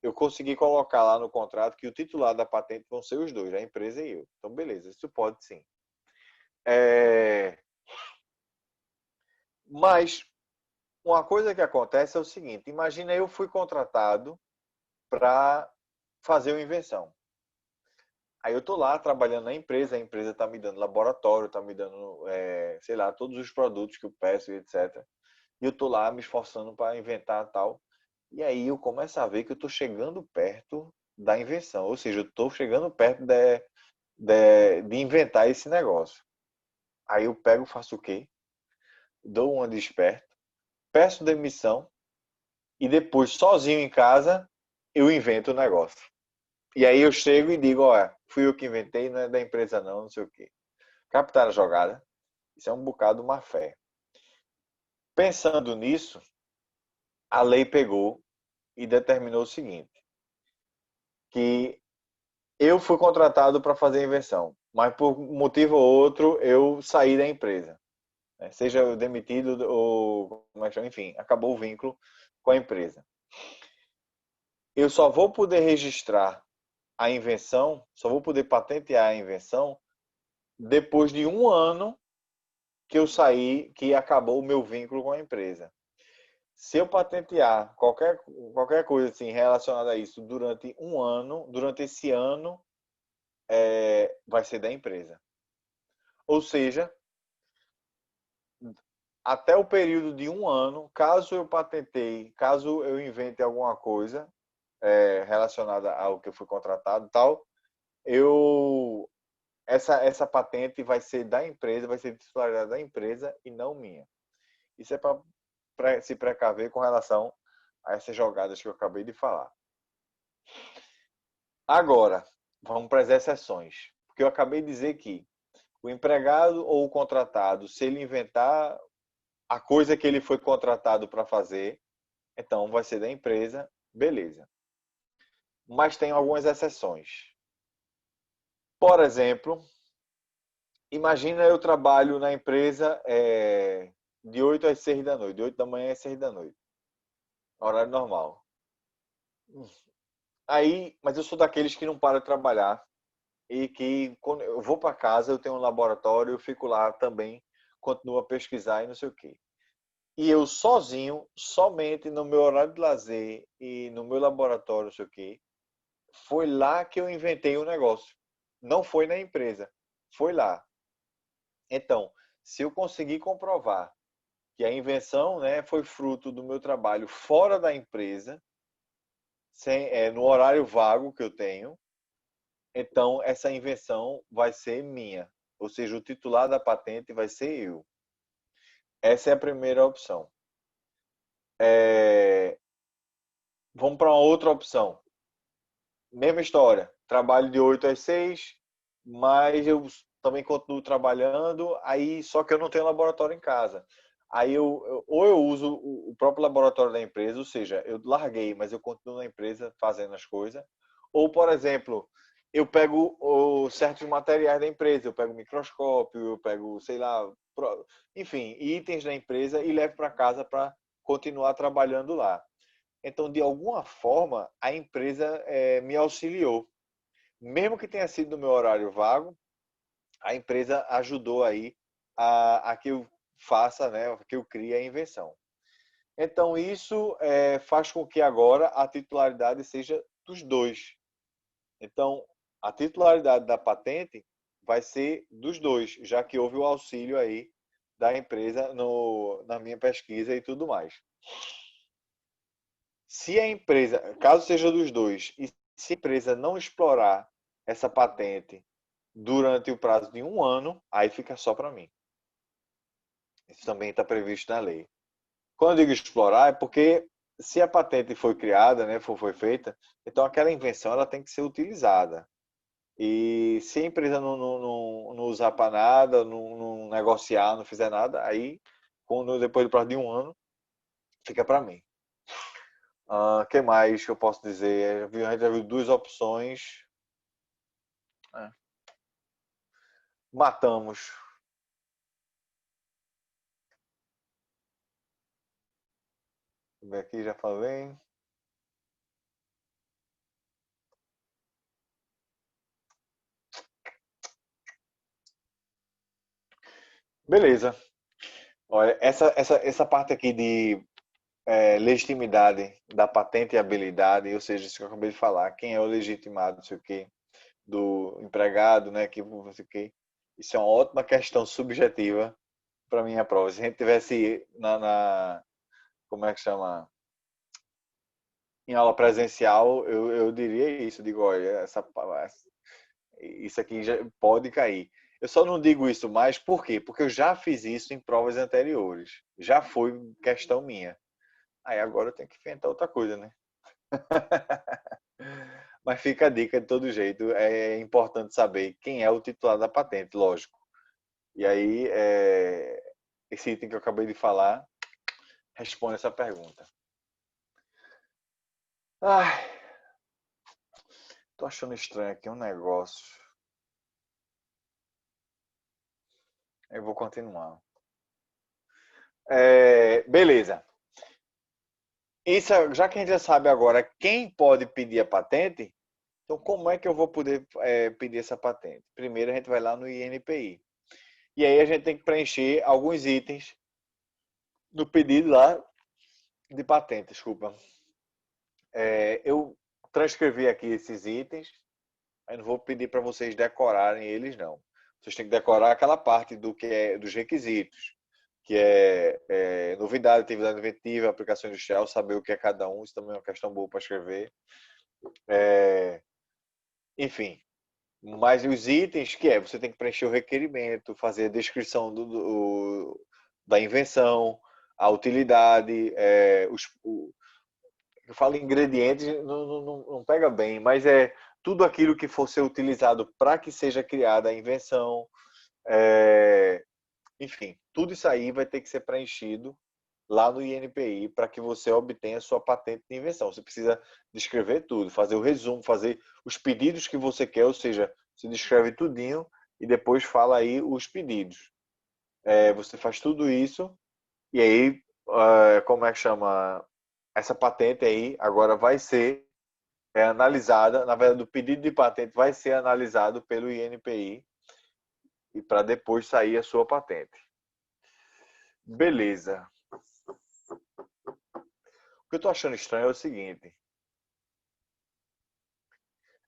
[SPEAKER 1] eu consegui colocar lá no contrato que o titular da patente vão ser os dois, a empresa e eu. Então, beleza, isso pode sim. Mas uma coisa que acontece é o seguinte: imagina eu fui contratado para fazer uma invenção. Aí eu tô lá trabalhando na empresa, a empresa está me dando laboratório, está me dando, sei lá, todos os produtos que eu peço, etc. E eu tô lá me esforçando para inventar tal. E aí eu começo a ver que eu tô chegando perto da invenção, ou seja, eu tô chegando perto de inventar esse negócio. Aí eu pego, faço o quê? Dou uma de esperto, peço demissão e depois, sozinho em casa, eu invento o negócio. E aí eu chego e digo, olha, fui eu que inventei, não é da empresa não, não sei o quê. Captar a jogada, isso é um bocado má fé. Pensando nisso, a lei pegou e determinou o seguinte, que eu fui contratado para fazer a invenção, mas por um motivo ou outro eu saí da empresa, né? Seja eu demitido ou, como é que chama? Enfim, acabou o vínculo com a empresa. Eu só vou poder registrar a invenção, só vou poder patentear a invenção depois de um ano que eu saí, que acabou o meu vínculo com a empresa. Se eu patentear qualquer coisa assim relacionada a isso durante um ano, durante esse ano, vai ser da empresa. Ou seja, até o período de um ano, caso eu patentei, caso eu invente alguma coisa relacionada ao que eu fui contratado e tal, eu essa patente vai ser da empresa, vai ser de titularidade da empresa e não minha. Isso é para se precaver com relação a essas jogadas que eu acabei de falar. Agora, vamos para as exceções. Porque eu acabei de dizer que o empregado ou o contratado, se ele inventar a coisa que ele foi contratado para fazer, então vai ser da empresa, beleza. Mas tem algumas exceções. Por exemplo, imagina eu trabalho na empresa de 8 às 6 da noite, de 8 da manhã às 6 da noite, horário normal. Aí, mas eu sou daqueles que não para de trabalhar e que quando eu vou para casa, eu tenho um laboratório, eu fico lá também, continuo a pesquisar e não sei o quê. E eu sozinho, somente no meu horário de lazer e no meu laboratório, não sei o quê, foi lá que eu inventei o negócio. Não foi na empresa, foi lá. Então, se eu conseguir comprovar que a invenção, né, foi fruto do meu trabalho fora da empresa, no horário vago que eu tenho, então essa invenção vai ser minha. Ou seja, o titular da patente vai ser eu. Essa é a primeira opção. Vamos para uma outra opção. Mesma história. Trabalho de 8 às 6, mas eu também continuo trabalhando, aí só que eu não tenho laboratório em casa. Aí ou eu uso o próprio laboratório da empresa, ou seja, eu larguei, mas eu continuo na empresa fazendo as coisas. Ou, por exemplo, eu pego certos materiais da empresa, eu pego microscópio, eu pego, sei lá, enfim, itens da empresa e levo para casa para continuar trabalhando lá. Então, de alguma forma, a empresa me auxiliou. Mesmo que tenha sido no meu horário vago, a empresa ajudou aí a que eu faça, né, que eu crie a invenção. Então, isso faz com que agora a titularidade seja dos dois. Então, a titularidade da patente vai ser dos dois, já que houve o auxílio aí da empresa na minha pesquisa e tudo mais. Se a empresa, caso seja dos dois, e se a empresa não explorar essa patente durante o prazo de um ano, aí fica só para mim. Isso também está previsto na lei. Quando eu digo explorar, é porque se a patente foi criada, né, foi feita, então aquela invenção ela tem que ser utilizada. E se a empresa não usar para nada, não negociar, não fizer nada, aí, depois do prazo de um ano, fica para mim. Que mais que eu posso dizer? A gente já viu duas opções. É. Matamos. Deixa eu ver aqui, já falei. Beleza. Olha, essa parte aqui de legitimidade da patente e habilidade, ou seja, isso que eu acabei de falar, quem é o legitimado, não sei o quê, do empregado, né, que não sei o quê. Isso é uma ótima questão subjetiva para minha prova. Se a gente tivesse como é que chama? Em aula presencial, eu diria isso, digo, olha, isso aqui já pode cair. Eu só não digo isso mais, por quê? Porque eu já fiz isso em provas anteriores. Já foi questão minha. Aí agora eu tenho que inventar outra coisa, né? Mas fica a dica de todo jeito. É importante saber quem é o titular da patente, lógico. E aí, esse item que eu acabei de falar responde essa pergunta. Ai, tô achando estranho aqui um negócio. Eu vou continuar. Beleza. Isso, já que a gente já sabe agora quem pode pedir a patente, então como é que eu vou poder pedir essa patente? Primeiro a gente vai lá no INPI. E aí a gente tem que preencher alguns itens no pedido lá de patente, desculpa. Eu transcrevi aqui esses itens, eu não vou pedir para vocês decorarem eles, não. Vocês têm que decorar aquela parte do que é dos requisitos, que é novidade, atividade inventiva, aplicação industrial, saber o que é cada um, isso também é uma questão boa para escrever. É, enfim, mas os itens que você tem que preencher o requerimento, fazer a descrição da invenção, a utilidade, eu falo ingredientes, não pega bem, mas é tudo aquilo que for ser utilizado para que seja criada a invenção, é, enfim, tudo isso aí vai ter que ser preenchido lá no INPI para que você obtenha a sua patente de invenção. Você precisa descrever tudo, fazer o resumo, fazer os pedidos que você quer, ou seja, você descreve tudinho e depois fala aí os pedidos. Você faz tudo isso e aí, como é que chama? Essa patente aí agora vai ser analisada, na verdade, o pedido de patente vai ser analisado pelo INPI e para depois sair a sua patente. Beleza. O que eu estou achando estranho é o seguinte,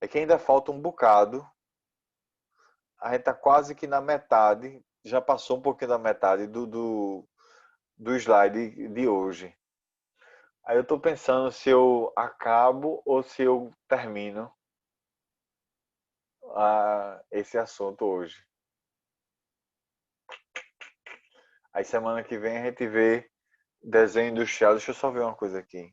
[SPEAKER 1] é que ainda falta um bocado, a gente está quase que na metade, já passou um pouquinho da metade do slide de hoje. Aí eu estou pensando se eu acabo ou se eu termino esse assunto hoje. Aí semana que vem a gente vê desenho industrial. Deixa eu só ver uma coisa aqui.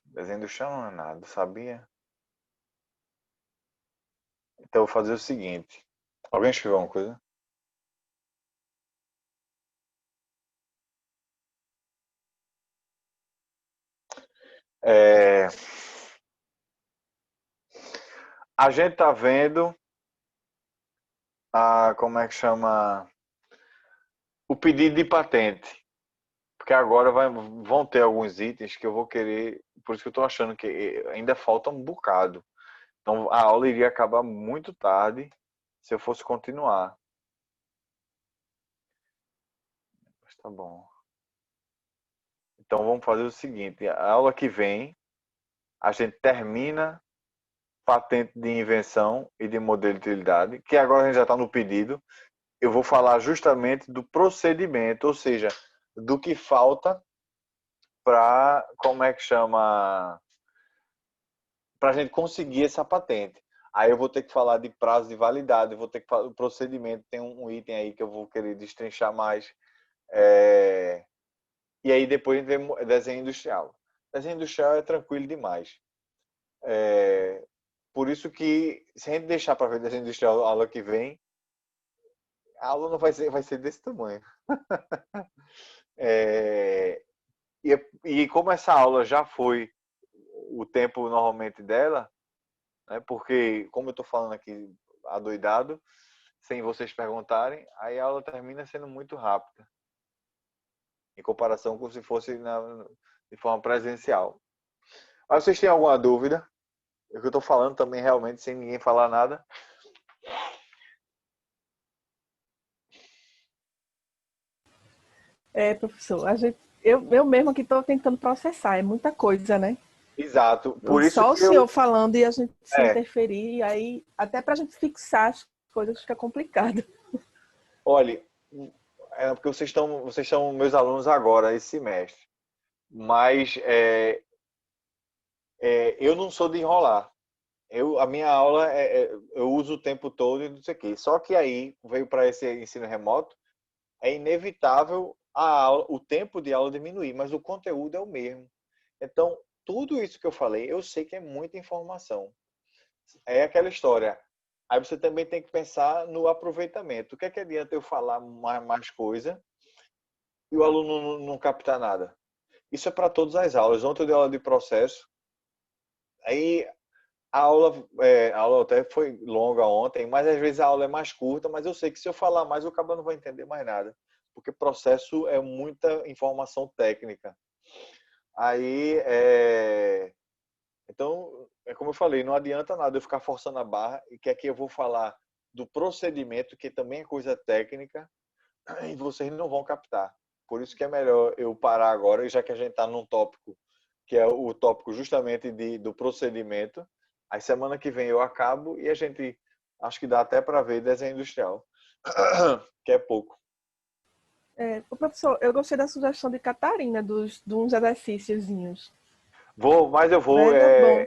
[SPEAKER 1] Desenho industrial não é nada, sabia? Então eu vou fazer o seguinte. Alguém escreveu uma coisa? É, a gente tá vendo como é que chama, o pedido de patente. Porque agora vão ter alguns itens que eu vou querer, por isso que eu estou achando que ainda falta um bocado. Então a aula iria acabar muito tarde se eu fosse continuar. Mas tá bom. Então vamos fazer o seguinte, a aula que vem a gente termina patente de invenção e de modelo de utilidade, que agora a gente já está no pedido. Eu vou falar justamente do procedimento, ou seja, do que falta para, como é que chama, para a gente conseguir essa patente. Aí eu vou ter que falar de prazo de validade, eu vou ter que falar do procedimento, tem um item aí que eu vou querer destrinchar mais. É... E aí depois a gente vê desenho industrial. Desenho industrial é tranquilo demais. Por isso que, se a gente deixar para ver desenho industrial a aula que vem, a aula não vai ser desse tamanho. É... E como essa aula já foi o tempo normalmente dela, né? Porque, como eu estou falando aqui adoidado, sem vocês perguntarem, aí a aula termina sendo muito rápida, em comparação com se fosse de forma presencial. Mas vocês têm alguma dúvida? O que eu estou falando também realmente sem ninguém falar nada.
[SPEAKER 2] Professor, eu mesmo aqui estou tentando processar, é muita coisa, né?
[SPEAKER 1] Exato. Por isso
[SPEAKER 2] Só o
[SPEAKER 1] que eu.
[SPEAKER 2] senhor falando e a gente se
[SPEAKER 1] É,
[SPEAKER 2] interferir, aí até para a gente fixar as coisas fica complicado.
[SPEAKER 1] olhe, é porque vocês são meus alunos agora, esse semestre. Mas eu não sou de enrolar. A minha aula eu uso o tempo todo e não sei o quê. Só que aí veio para esse ensino remoto, é inevitável o tempo de aula diminuir, mas o conteúdo é o mesmo. Então, tudo isso que eu falei, eu sei que é muita informação. É aquela história. Aí você também tem que pensar no aproveitamento. O que é que adianta eu falar mais coisa e o aluno não captar nada? Isso é para todas as aulas. Ontem eu dei aula de processo. Aí a aula até foi longa ontem, mas às vezes a aula é mais curta, mas eu sei que se eu falar mais, o cabo não vai entender mais nada. Porque processo é muita informação técnica. Aí, então, é como eu falei, não adianta nada eu ficar forçando a barra e que aqui eu vou falar do procedimento, que também é coisa técnica, e vocês não vão captar. Por isso que é melhor eu parar agora, já que a gente está num tópico que é o tópico justamente do procedimento. Aí semana que vem eu acabo e a gente acho que dá até para ver desenho industrial, que é pouco.
[SPEAKER 2] Professor, eu gostei da sugestão de Catarina, de uns exercíciozinhos.
[SPEAKER 1] Mas eu vou.
[SPEAKER 2] Né? Bom,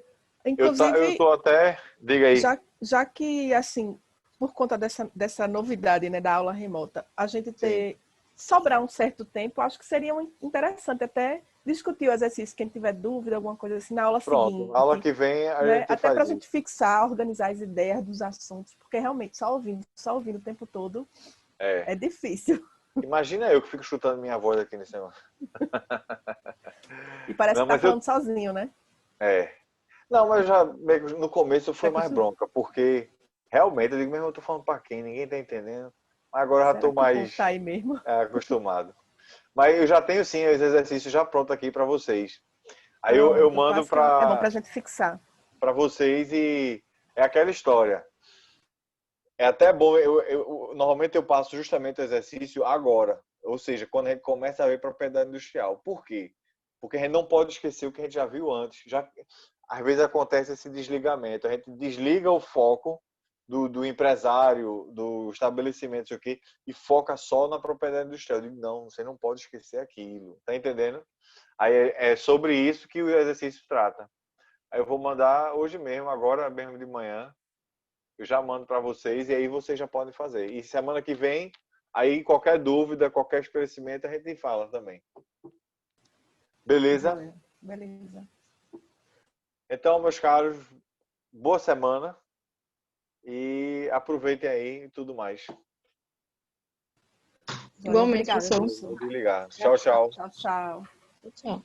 [SPEAKER 1] Eu
[SPEAKER 2] inclusive,
[SPEAKER 1] tô até. Diga aí.
[SPEAKER 2] já que, assim, por conta dessa novidade, né, da aula remota, a gente
[SPEAKER 1] Sim.
[SPEAKER 2] sobrar um certo tempo, acho que seria interessante até discutir o exercício, quem tiver dúvida, alguma coisa assim, na aula
[SPEAKER 1] Pronto. Aula
[SPEAKER 2] seguinte,
[SPEAKER 1] que vem a
[SPEAKER 2] né?
[SPEAKER 1] gente
[SPEAKER 2] Até para
[SPEAKER 1] faz
[SPEAKER 2] a gente
[SPEAKER 1] isso.
[SPEAKER 2] fixar, organizar as ideias dos assuntos, porque realmente só ouvindo o tempo todo
[SPEAKER 1] É.
[SPEAKER 2] é difícil.
[SPEAKER 1] Imagina eu que fico chutando minha voz aqui nesse negócio.
[SPEAKER 2] E parece
[SPEAKER 1] Não,
[SPEAKER 2] que tá
[SPEAKER 1] mas eu.
[SPEAKER 2] falando sozinho, né?
[SPEAKER 1] É. Não, mas já no começo foi mais
[SPEAKER 2] Será
[SPEAKER 1] bronca, porque realmente eu digo mesmo, eu tô falando para quem, ninguém tá entendendo. Mas agora eu já tô
[SPEAKER 2] que o povo
[SPEAKER 1] mais
[SPEAKER 2] tá aí mesmo?
[SPEAKER 1] acostumado. Mas eu já tenho sim os exercícios já pronto aqui para vocês. Aí eu
[SPEAKER 2] Pronto,
[SPEAKER 1] mando
[SPEAKER 2] é bom para a gente fixar.
[SPEAKER 1] para vocês e é aquela história. É até bom, normalmente eu passo justamente o exercício agora, ou seja, quando a gente começa a ver propriedade industrial. Por quê? Porque a gente não pode esquecer o que a gente já viu antes. Às vezes acontece esse desligamento, a gente desliga o foco do empresário, do estabelecimento, sei o quê, e foca só na propriedade industrial. Eu digo, não, você não pode esquecer aquilo, tá entendendo? Aí é sobre isso que o exercício trata. Aí eu vou mandar hoje mesmo, agora mesmo de manhã, eu já mando para vocês e aí vocês já podem fazer. E semana que vem, aí qualquer dúvida, qualquer esclarecimento, a gente fala também. Beleza?
[SPEAKER 2] Beleza.
[SPEAKER 1] Então, meus caros, boa semana e aproveitem aí e tudo mais.
[SPEAKER 3] Igualmente,
[SPEAKER 2] Obrigada,
[SPEAKER 3] professor.
[SPEAKER 1] Vou
[SPEAKER 2] professor.
[SPEAKER 1] desligar. Tchau, tchau.
[SPEAKER 2] Tchau, tchau.
[SPEAKER 3] Tchau.